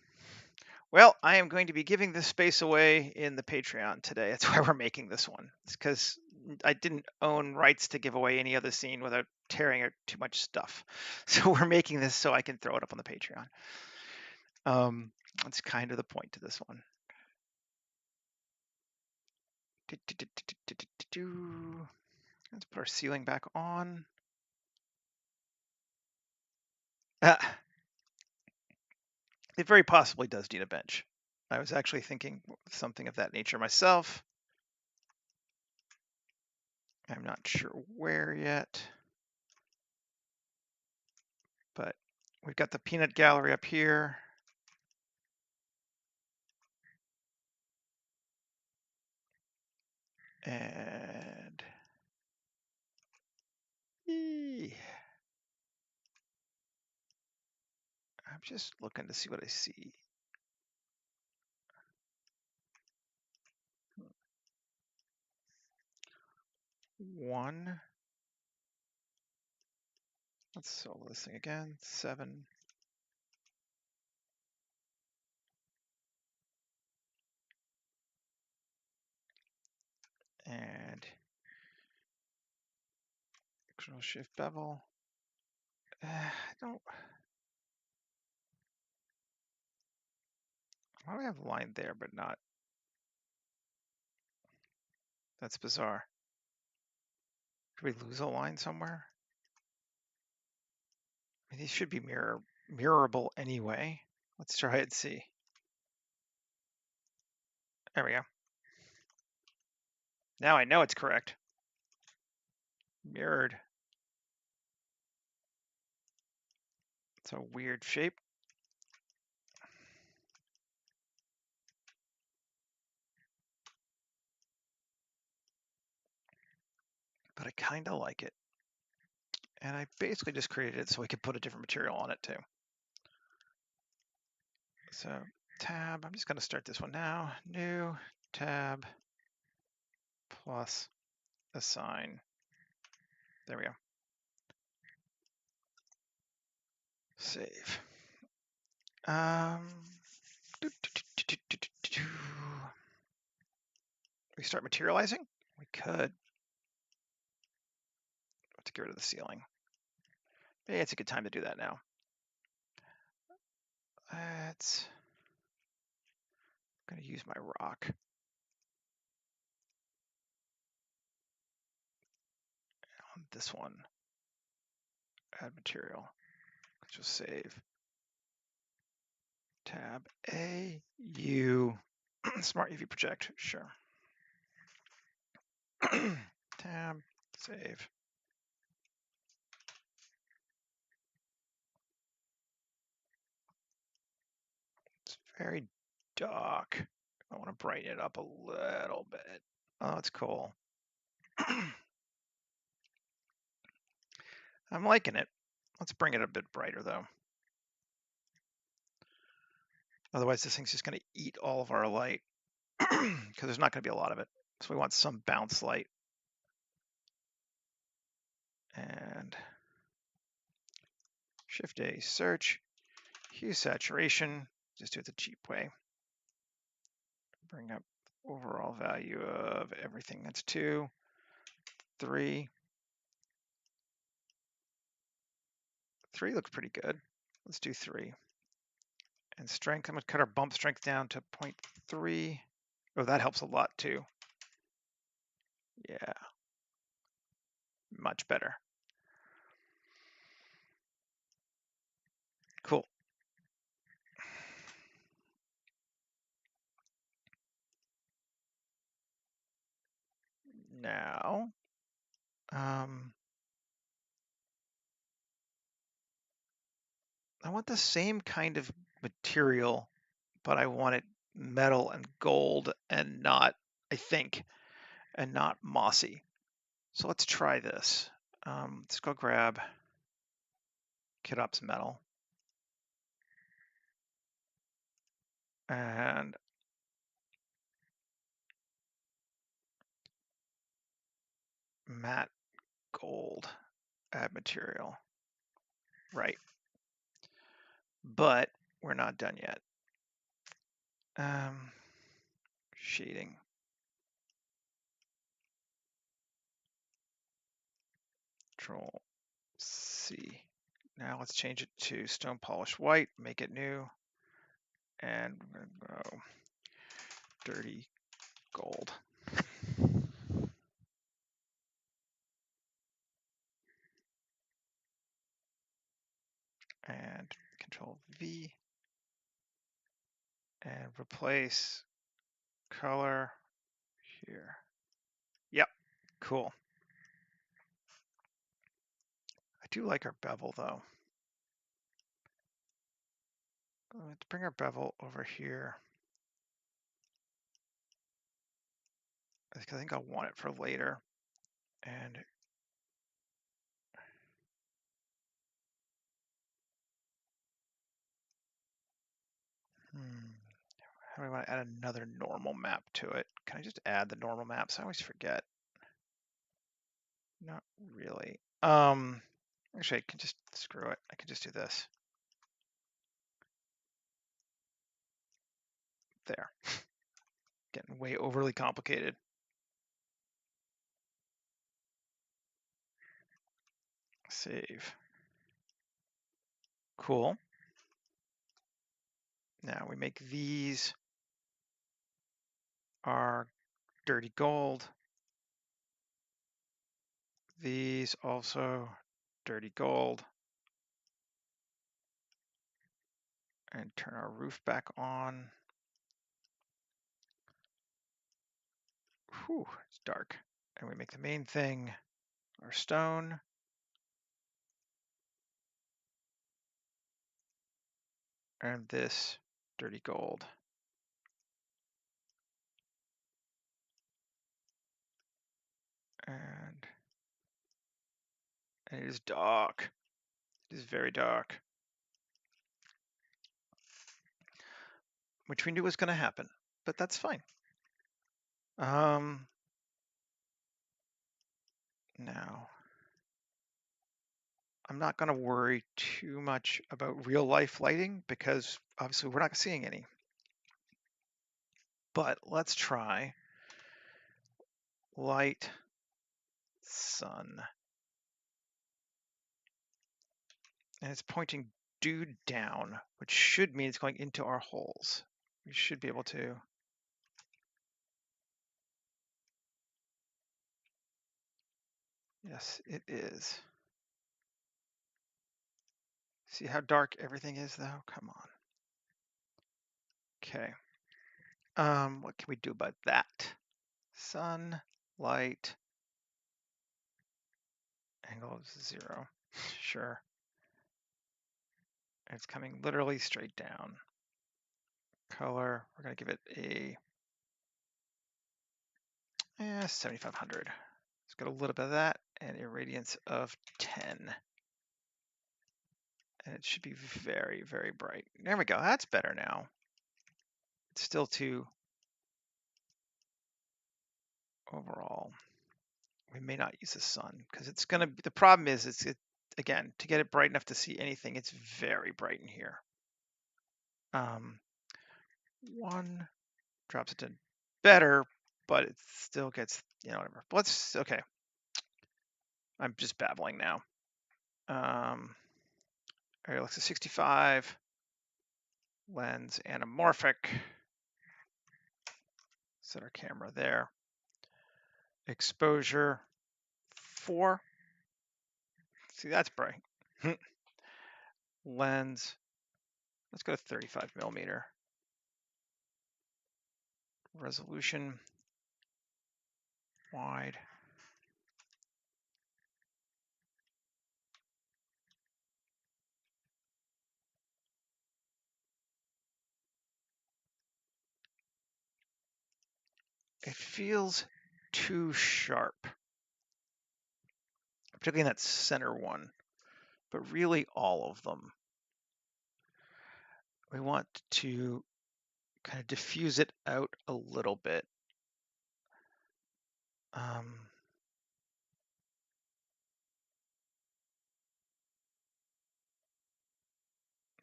Speaker 1: Well, I am going to be giving this space away in the Patreon today. That's why we're making this one. It's because I didn't own rights to give away any other scene without tearing out too much stuff. So we're making this so I can throw it up on the Patreon. That's kind of the point to this one. Let's put our ceiling back on. It very possibly does need a bench. I was actually thinking something of that nature myself. I'm not sure where yet, but we've got the peanut gallery up here. And I'm just looking to see what I see. One. Let's solo this thing again. 7. And Control Shift bevel. I don't. Why do I have a line there but not? That's bizarre. Did we lose a line somewhere? I mean, these should be mirrorable anyway. Let's try it and see. There we go. Now I know it's correct. Mirrored. It's a weird shape. But I kind of like it. And I basically just created it so we could put a different material on it too. So tab, I'm just going to start this one now. New tab plus assign. There we go. Save. We start materializing? We could. Have to get rid of the ceiling. Maybe it's a good time to do that now. Let's. I'm going to use my rock. On this one. Add material. Just save. Tab A, U, Smart UV project, sure. Tab, save. It's very dark. I want to brighten it up a little bit. Oh, that's cool. I'm liking it. Let's bring it a bit brighter though. Otherwise, this thing's just going to eat all of our light because there's not going to be a lot of it. So we want some bounce light. And Shift A, search, hue saturation. Just do it the cheap way. Bring up overall value of everything. That's 2, 3. 3 looks pretty good. Let's do 3. And strength, I'm going to cut our bump strength down to 0.3. Oh, that helps a lot too. Yeah, much better. Cool. Now, I want the same kind of material, but I want it metal and gold and not, I think, and not mossy. So let's try this. Let's go grab KitOps metal. And matte gold, add material. Right. But we're not done yet. Shading. Control C. Now let's change it to stone polished white, make it new, and we're gonna go dirty gold. And Control V, and replace color here. Yep, cool. I do like our bevel though. Let's bring our bevel over here. I think I'll want it for later. And how do I want to add another normal map to it? Can I just add the normal maps? I always forget. Not really. Actually, I can just screw it. I can just do this. There. Getting way overly complicated. Save. Cool. Now we make these our dirty gold. These also dirty gold. And turn our roof back on. Whew, it's dark. And we make the main thing our stone. And this dirty gold. And it is dark. It is very dark. Which we knew was going to happen, but that's fine. Now, I'm not going to worry too much about real life lighting because obviously we're not seeing any. But let's try light, sun. And it's pointing due down, which should mean it's going into our holes. We should be able to. Yes, it is. See how dark everything is though? Come on. Okay. What can we do about that? Sun, light, angle of 0. Sure. It's coming literally straight down. Color, we're going to give it a 7500. Let's get a little bit of that and a radiance of 10. And it should be very, very bright. There we go. That's better now. It's still too overall. We may not use the sun because it's going to be, the problem is again, to get it bright enough to see anything, it's very bright in here. 1 drops it to better, but it still gets, whatever. But okay. I'm just babbling now. Alexa 65, lens anamorphic. Set our camera there. Exposure 4. See, that's bright. Lens, let's go to 35 millimeter. Resolution, wide. It feels too sharp, particularly in that center one, but really all of them. We want to kind of diffuse it out a little bit.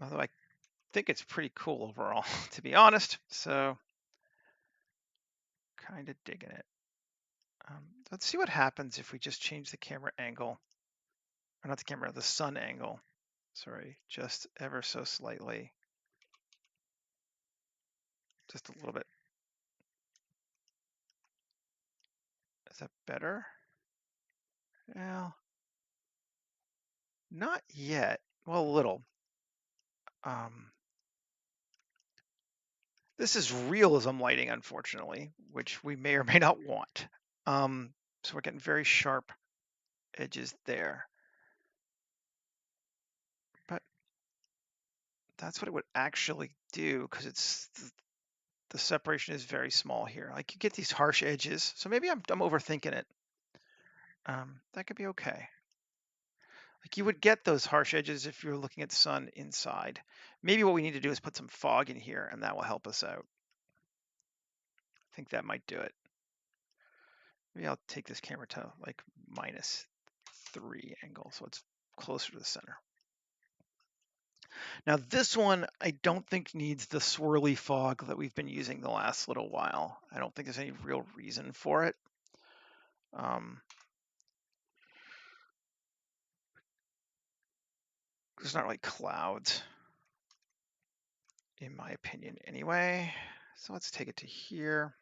Speaker 1: Although I think it's pretty cool overall, to be honest. So kind of digging it. Let's see what happens if we just change the camera angle, or not the camera, the sun angle. Sorry, just ever so slightly. Just a little bit. Is that better? Well, not yet. Well, a little. This is realism lighting, unfortunately, which we may or may not want. So we're getting very sharp edges there. But that's what it would actually do, because it's the separation is very small here. Like you get these harsh edges, so maybe I'm overthinking it. That could be okay. Like you would get those harsh edges if you're looking at the sun inside. Maybe what we need to do is put some fog in here, and that will help us out. I think that might do it. Maybe I'll take this camera to like -3 angle, so it's closer to the center. Now this one, I don't think needs the swirly fog that we've been using the last little while. I don't think there's any real reason for it. There's not really clouds, in my opinion anyway. So let's take it to here.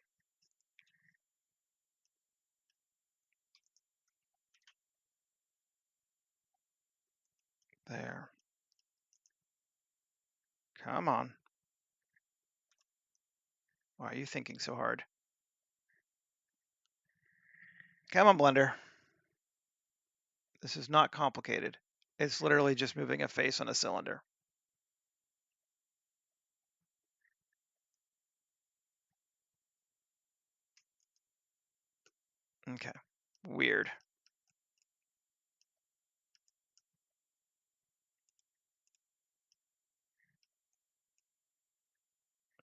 Speaker 1: There. Come on. Why are you thinking so hard? Come on, Blender. This is not complicated. It's literally just moving a face on a cylinder. Okay. Weird.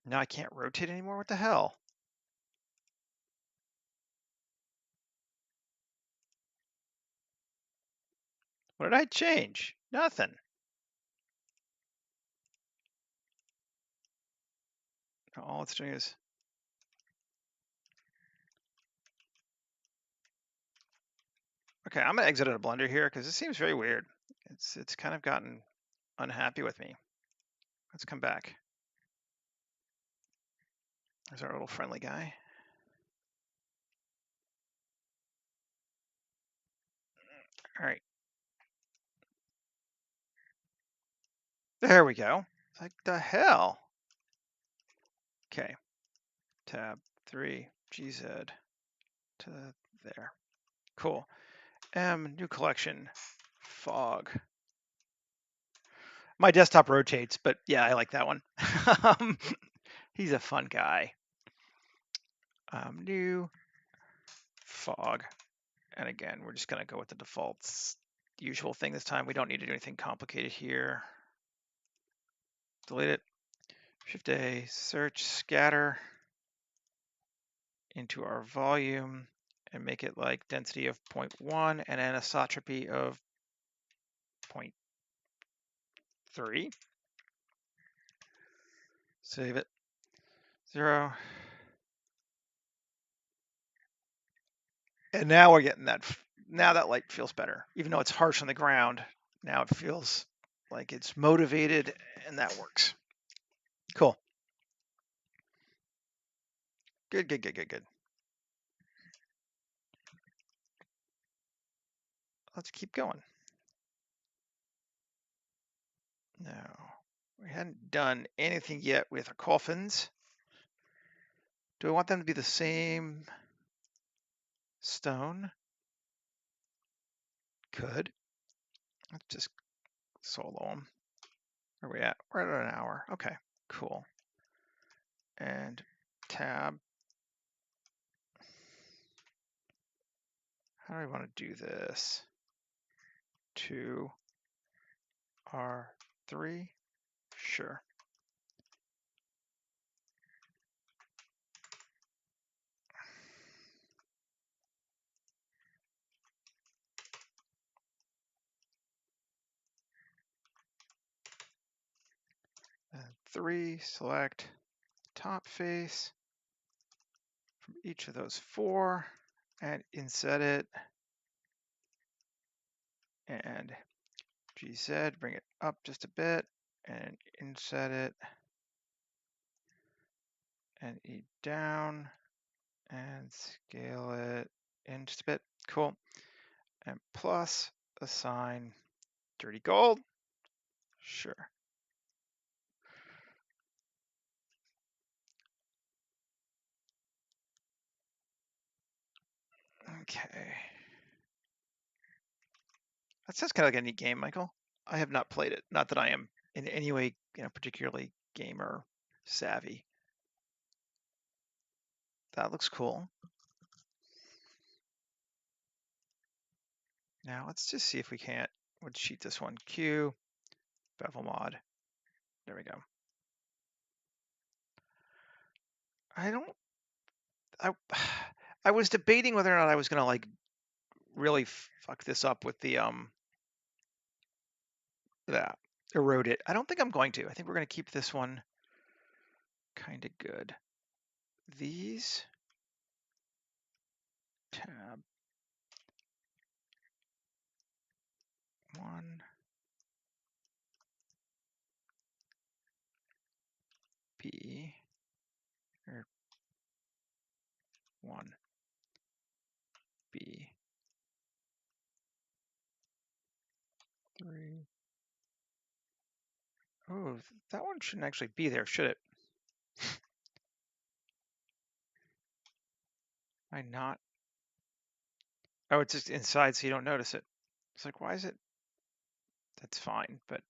Speaker 1: Now I can't rotate anymore? What the hell? What did I change? Nothing. All it's doing is... Okay, I'm gonna exit out of Blender here because it seems very weird. It's kind of gotten unhappy with me. Let's come back. There's our little friendly guy. All right. There we go. Like the hell. Okay. Tab 3 GZ to there. Cool. New collection. Fog. My desktop rotates, but yeah, I like that one. He's a fun guy. New fog. And again, we're just going to go with the defaults. Usual thing this time. We don't need to do anything complicated here. Delete it. Shift A, search, scatter into our volume and make it like density of 0.1 and anisotropy of 0.3. Save it. 0. And now we're getting that. Now that light feels better. Even though it's harsh on the ground, now it feels like it's motivated, and that works. Cool. Good, good, good, good, good. Let's keep going. Now, we hadn't done anything yet with our coffins. Do I want them to be the same stone? Could. Let's just solo them. Where are we at? We're at an hour. Okay, cool. And tab. How do I want to do this? 2 R3. Sure. And 3, select top face from each of those 4 and inset it, and GZ, bring it up just a bit and inset it, and E down and scale it in just a bit. Cool. And plus assign dirty gold. Sure. Okay. That sounds kind of like a neat game, Michael. I have not played it. Not that I am in any way, particularly gamer savvy. That looks cool. Now let's just see if we can't. Let's cheat this one. Q, bevel mod. There we go. I I was debating whether or not I was gonna like really fuck this up with the yeah, erode it. I don't think I'm going to. I think we're gonna keep this one kind of good. These tab 1 B or 1 B 3. Oh, that one shouldn't actually be there, should it? Am I not? Oh, it's just inside so you don't notice it. It's like, why is it? That's fine, but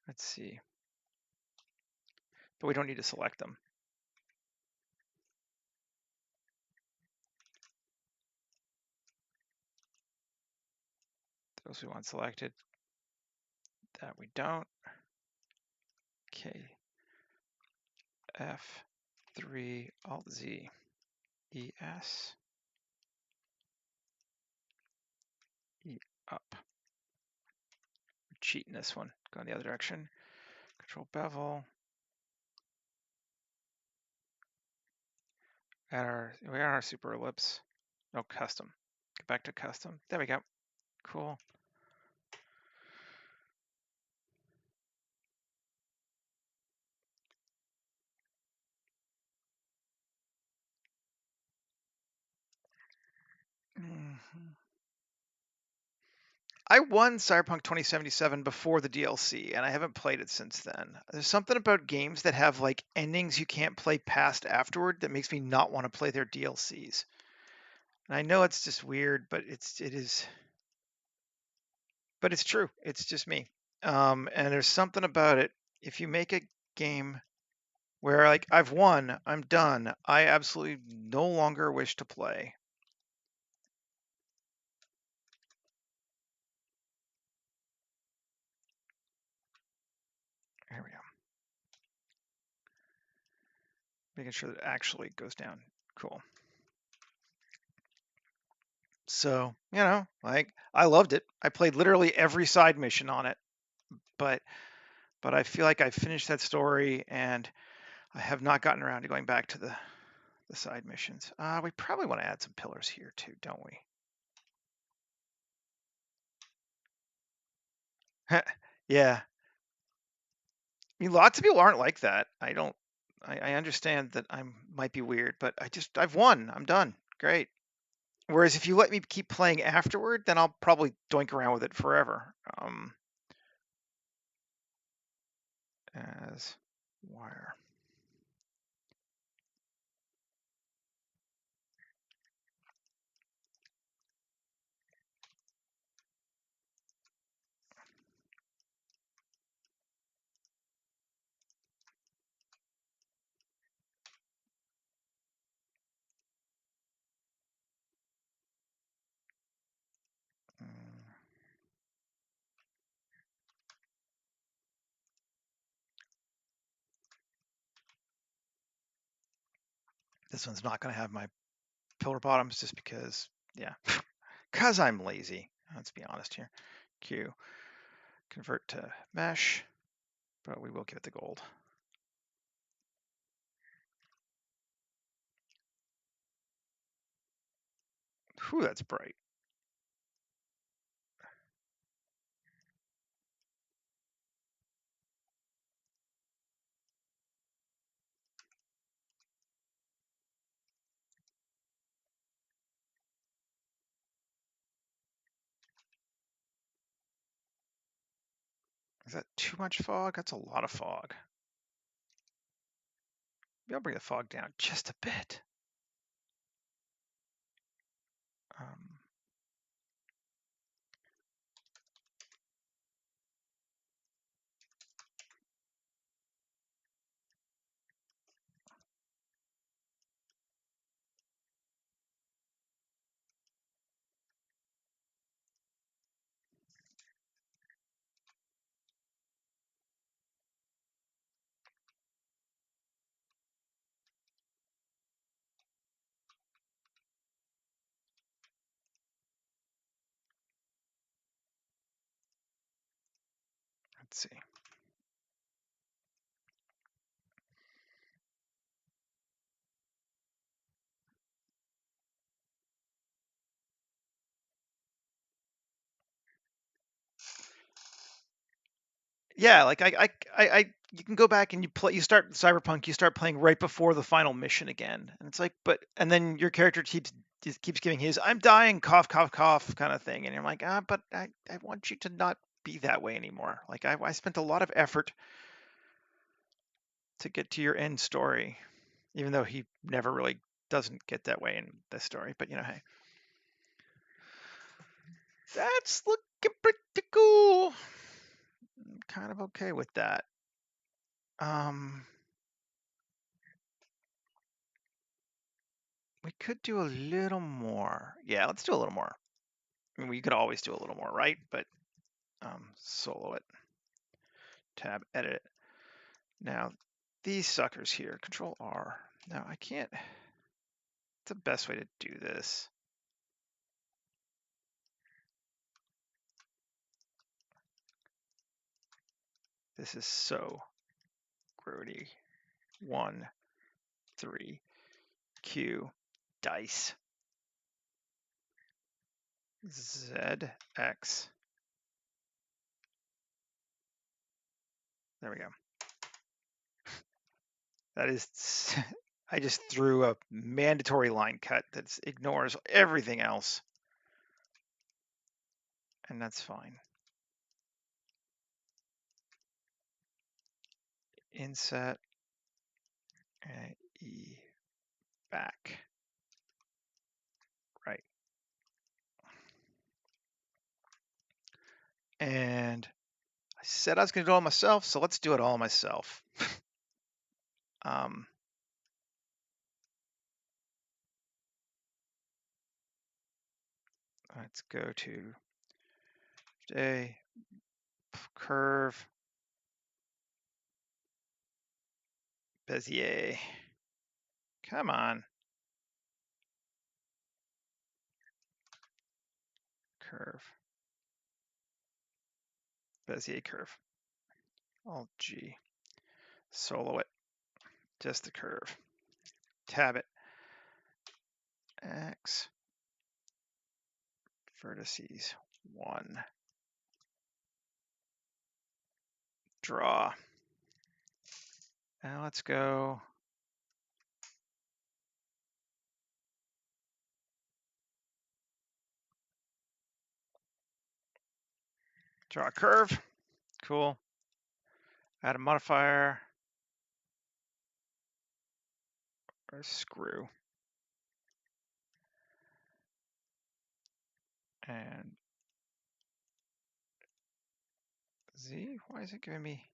Speaker 1: let's see. But we don't need to select them. Those we want selected. That we don't. Okay. F3 Alt Z ES E up. We're cheating this one. Going the other direction. Control bevel. We are our super ellipse. No, custom. Get back to custom. There we go. Cool. I won Cyberpunk 2077 before the DLC, and I haven't played it since then. There's something about games that have like endings you can't play past afterward that makes me not want to play their DLCs. And I know it's just weird, but it's true. It's just me. And there's something about it. If you make a game where like I've won, I'm done. I absolutely no longer wish to play. Here we go. Making sure that it actually goes down. Cool. So, like I loved it. I played literally every side mission on it, but I feel like I finished that story and I have not gotten around to going back to the side missions. We probably want to add some pillars here too, don't we? Yeah. I mean, lots of people aren't like that. I understand that I might be weird, but I've won. I'm done. Great. Whereas if you let me keep playing afterward, then I'll probably doink around with it forever. As wire. Mm. This one's not going to have my pillar bottoms just because, yeah, because I'm lazy. Let's be honest here. Q, convert to mesh, but we will give it the gold. Whew, that's bright. Is that too much fog? That's a lot of fog. Maybe I'll bring the fog down just a bit. Um, let's see. Yeah, like you can go back and you start Cyberpunk, you start playing right before the final mission again, and it's like, and then your character keeps giving his "I'm dying" cough cough cough kind of thing, and you're like, but I want you to not be that way anymore. Like I spent a lot of effort to get to your end story, even though he never really doesn't get that way in this story. But hey, that's looking pretty cool. I'm kind of okay with that. We could do a little more. Yeah, let's do a little more. I mean, we could always do a little more, right? But solo it. Tab, edit it. Now, these suckers here, Control R. Now, I can't. What's the best way to do this? This is so grody. 1, 3, Q, dice. Z, X. There we go. That is, I just threw a mandatory line cut that ignores everything else. And that's fine. Inset, E, back. Right. And I said I was going to do it all myself, so let's do it all myself. Let's go to a curve, Bezier. Come on. Curve. Bezier curve. Alt G. Solo it. Just the curve. Tab it. X. Vertices. 1. Draw. Now let's go. Draw a curve. Cool. Add a modifier. Or screw. And Z? Why is it giving me?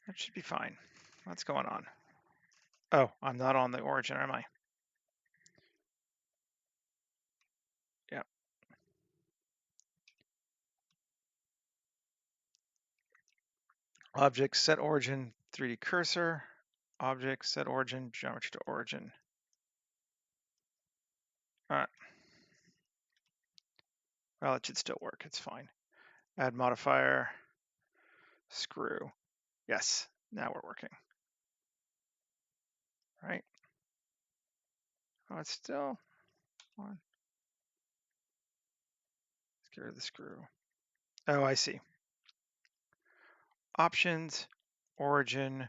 Speaker 1: That should be fine. What's going on? Oh, I'm not on the origin, am I? Yeah. Object set origin 3D cursor. Object set origin geometry to origin. All right. Well, it should still work. It's fine. Add modifier, screw. Yes, now we're working. Right? Oh, it's still on. Let's get rid of the screw. Oh, I see. Options, origin,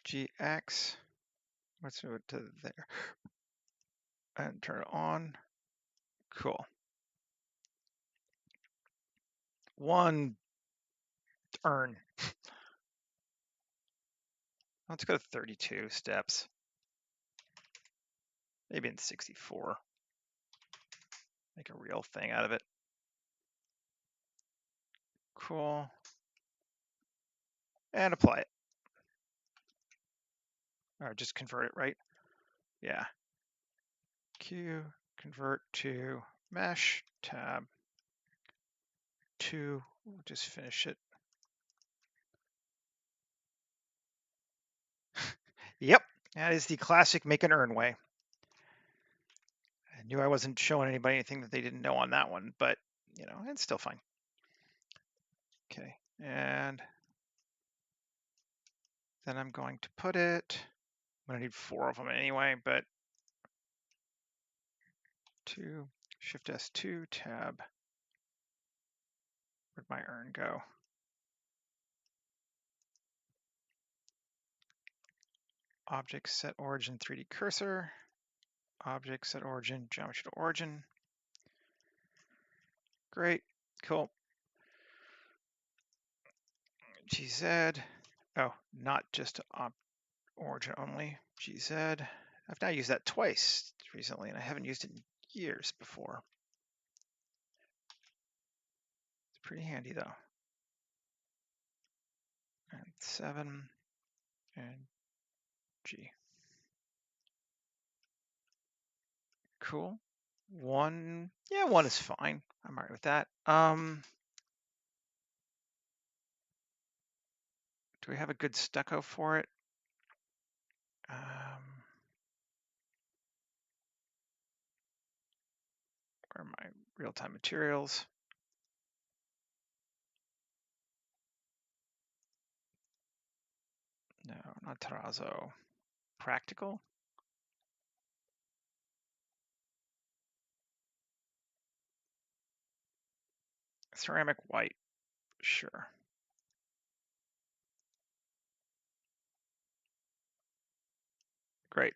Speaker 1: GX. Let's move it to there. And turn it on. Cool. One urn. Let's go to 32 steps. Maybe in 64. Make a real thing out of it. Cool. And apply it. Or just convert it, right? Yeah. Q, convert to mesh, tab 2. We'll just finish it. Yep, that is the classic make an urn way. I knew I wasn't showing anybody anything that they didn't know on that one, but you know, it's still fine. Okay, and then I'm going to put it, I'm gonna need 4 of them anyway, but 2, Shift S2, tab, where'd my urn go? Object set origin 3D cursor, object set origin, geometry to origin. Great, cool. GZ, oh, not just origin only, GZ. I've now used that twice recently, and I haven't used it in years before. It's pretty handy though. And 7 and G. Cool. 1, yeah, 1 is fine. I'm all right with that. Do we have a good stucco for it? Where are my real-time materials? No, not terrazzo. Practical? Ceramic white, sure. Great.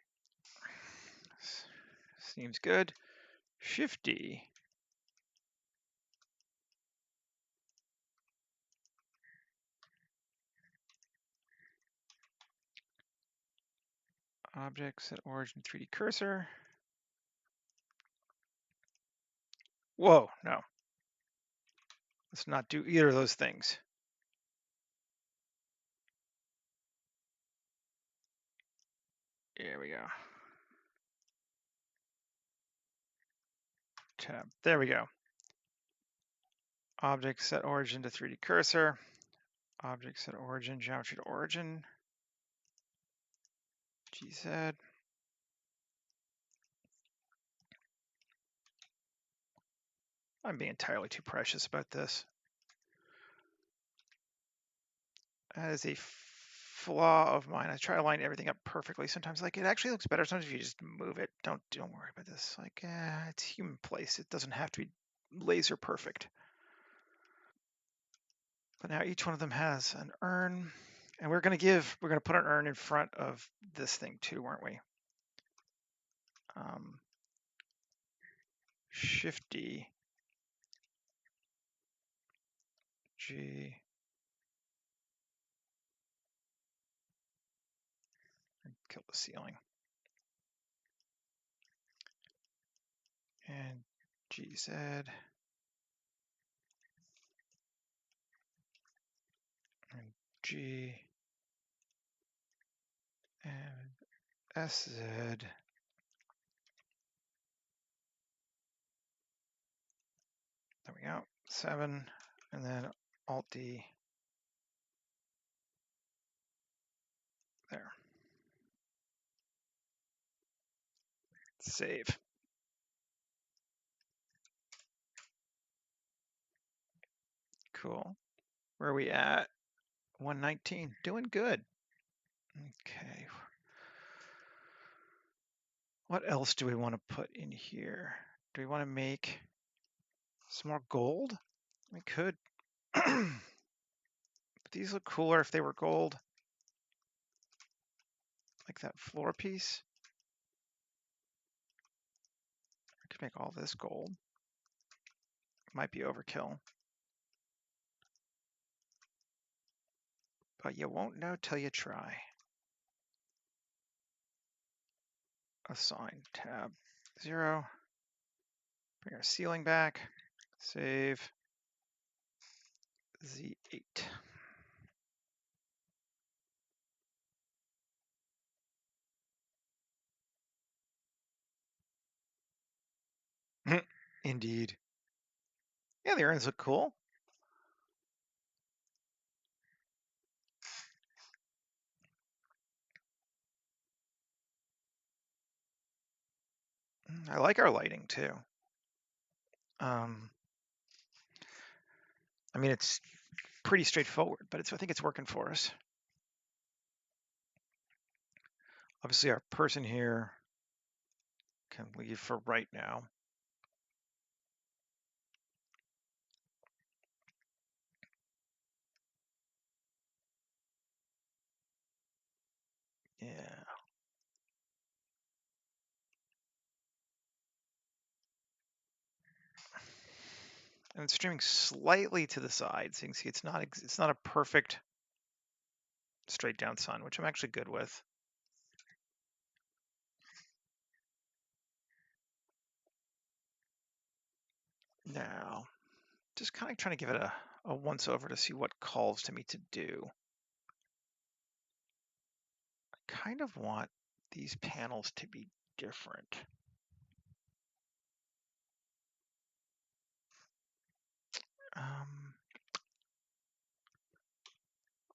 Speaker 1: Seems good. Shift-D. Object set origin 3D cursor. Whoa, no. Let's not do either of those things. Here we go. Tab. There we go. Object set origin to 3D cursor. Object set origin, geometry to origin. GZ. I'm being entirely too precious about this. That is a flaw of mine. I try to line everything up perfectly. Sometimes, like, it actually looks better. Sometimes if you just move it, don't worry about this. Like, it's human place. It doesn't have to be laser perfect. But now each one of them has an urn, and we're gonna put an urn in front of this thing too, weren't we? Shift D, G, and kill the ceiling, and GZ, and G, and SZ. There we go, 7, and then Alt D. There. Save. Cool. Where are we at? 119. Doing good. Okay. What else do we want to put in here? Do we want to make some more gold? We could. But these look cooler if they were gold. Like that floor piece. I could make all this gold. Might be overkill. But you won't know till you try. Assign tab 0. Bring our ceiling back. Save. Z8. Indeed. Yeah, the urns look cool. I like our lighting too. I mean, it's pretty straightforward, but I think it's working for us. Obviously, our person here can leave for right now. Yeah. And it's streaming slightly to the side, so you can see it's not a perfect straight down sun, which I'm actually good with. Now, just kind of trying to give it a once over to see what calls to me to do. I kind of want these panels to be different.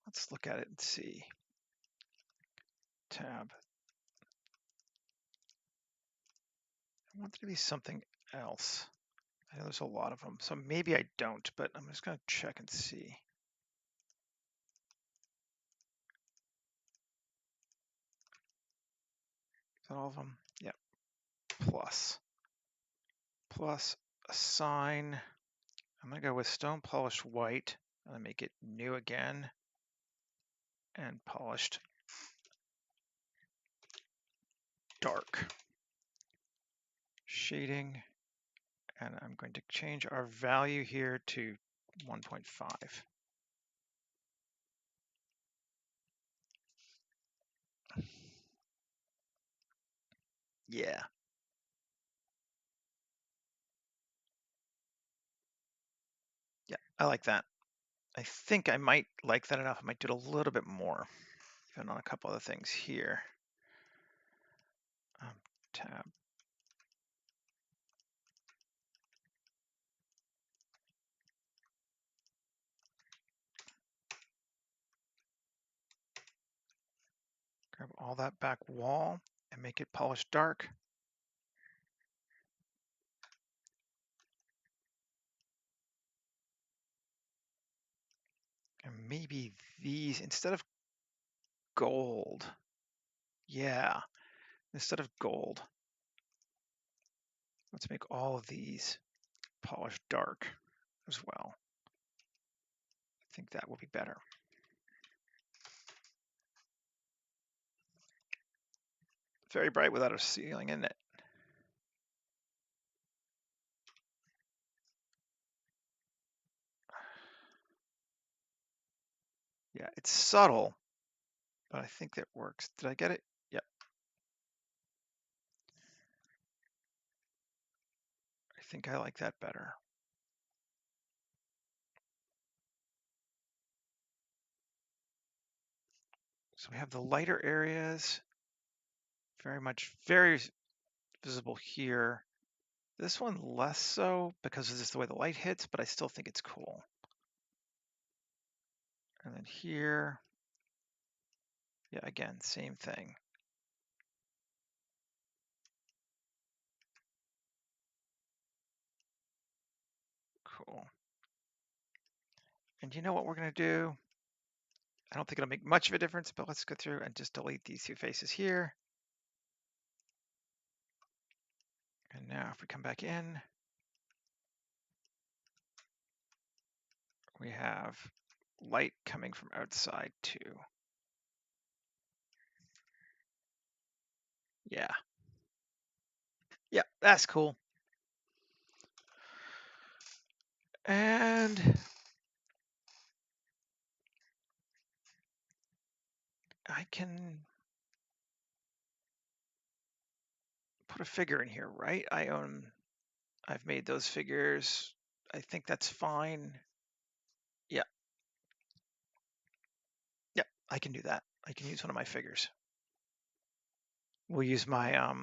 Speaker 1: Let's look at it and see. Tab. I want it to be something else. I know there's a lot of them, so maybe I don't, but I'm just going to check and see. Is that all of them? Yep. Plus assign. I'm going to go with stone polished white. I'm going to make it new again and polished dark. Shading, and I'm going to change our value here to 1.5. Yeah. Yeah, I like that. I think I might like that enough. I might do it a little bit more, even on a couple other things here. Tab. Grab all that back wall and make it polished dark. And maybe these, instead of gold, yeah, instead of gold, let's make all of these polished dark as well. I think that will be better. Very bright without a ceiling in it. Yeah, it's subtle, but I think that works. Did I get it? Yep. I think I like that better. So we have the lighter areas, very visible here. This one less so because of just the way the light hits, but I still think it's cool. And then here, yeah, again, same thing. Cool. And you know what we're going to do? I don't think it'll make much of a difference, but let's go through and just delete these two faces here. And now if we come back in, we have light coming from outside too. Yeah. Yeah, that's cool. And I can put a figure in here, right? I've made those figures. I think that's fine. Yeah. Yeah, I can do that. I can use one of my figures. We'll use my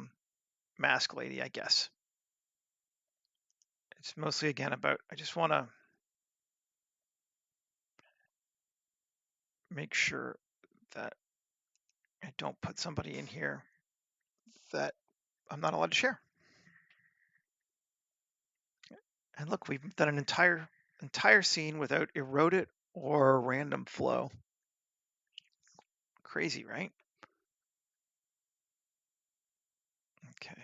Speaker 1: mask lady, I guess. It's mostly again about, I just want to make sure that I don't put somebody in here that I'm not allowed to share. And look, we've done an entire scene without eroded or random flow. Crazy, right? Okay.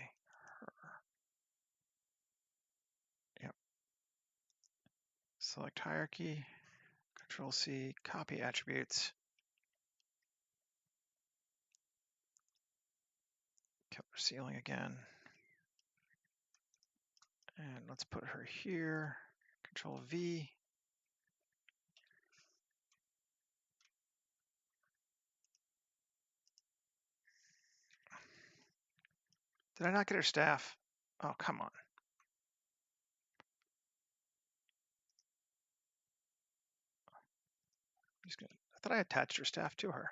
Speaker 1: Yep. Select hierarchy, Control C, copy attributes. Killer ceiling again. And let's put her here. Control V. Did I not get her staff? Oh, come on. I thought I attached her staff to her.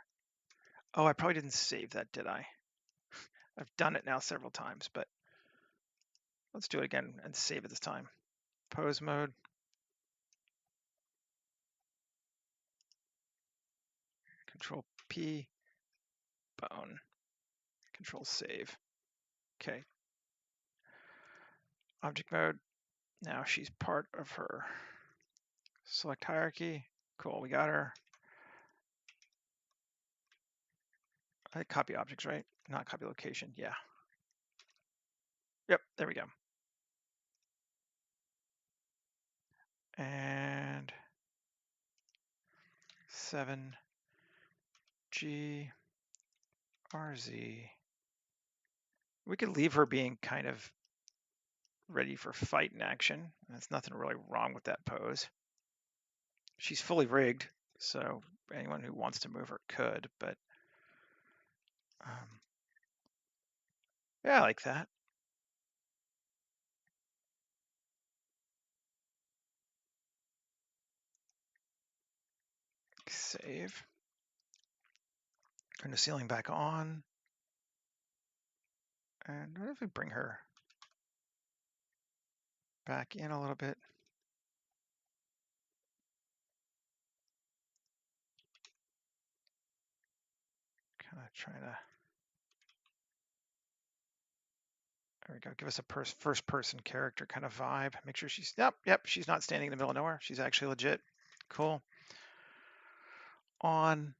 Speaker 1: Oh, I probably didn't save that, did I? I've done it now several times, but let's do it again and save it this time. Pose mode. Control P. Bone. Control save. Okay. Object mode. Now she's part of her. Select hierarchy. Cool, we got her. I copy objects, right? Not copy location. Yeah. Yep, there we go. And 7G RZ. We could leave her being kind of ready for fight in action. There's nothing really wrong with that pose. She's fully rigged, so anyone who wants to move her could, but yeah, I like that. Save. Turn the ceiling back on. And what if we bring her back in a little bit? Kind of trying to, there we go, give us a first person character kind of vibe. Make sure she's, yep, she's not standing in the middle of nowhere. She's actually legit. Cool. On.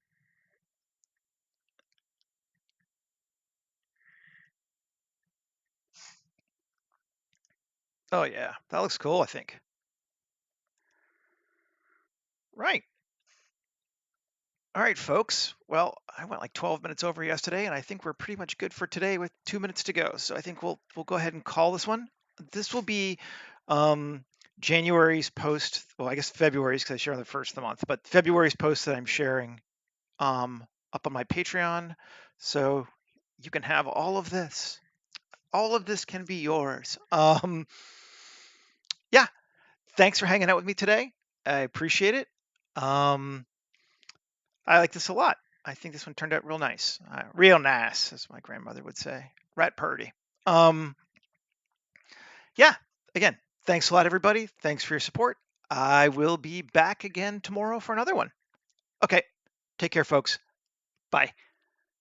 Speaker 1: Oh yeah, that looks cool, I think. Right. All right, folks. Well, I went like 12 minutes over yesterday, and I think we're pretty much good for today with 2 minutes to go. So I think we'll go ahead and call this one. This will be January's post. Well, I guess February's because I share on the first of the month, but February's post that I'm sharing up on my Patreon. So you can have all of this. All of this can be yours. Yeah. Thanks for hanging out with me today. I appreciate it. I like this a lot. I think this one turned out real nice. Real nice, as my grandmother would say. Rat purdy. Yeah, again, thanks a lot, everybody. Thanks for your support. I will be back again tomorrow for another one. Okay, take care, folks. Bye.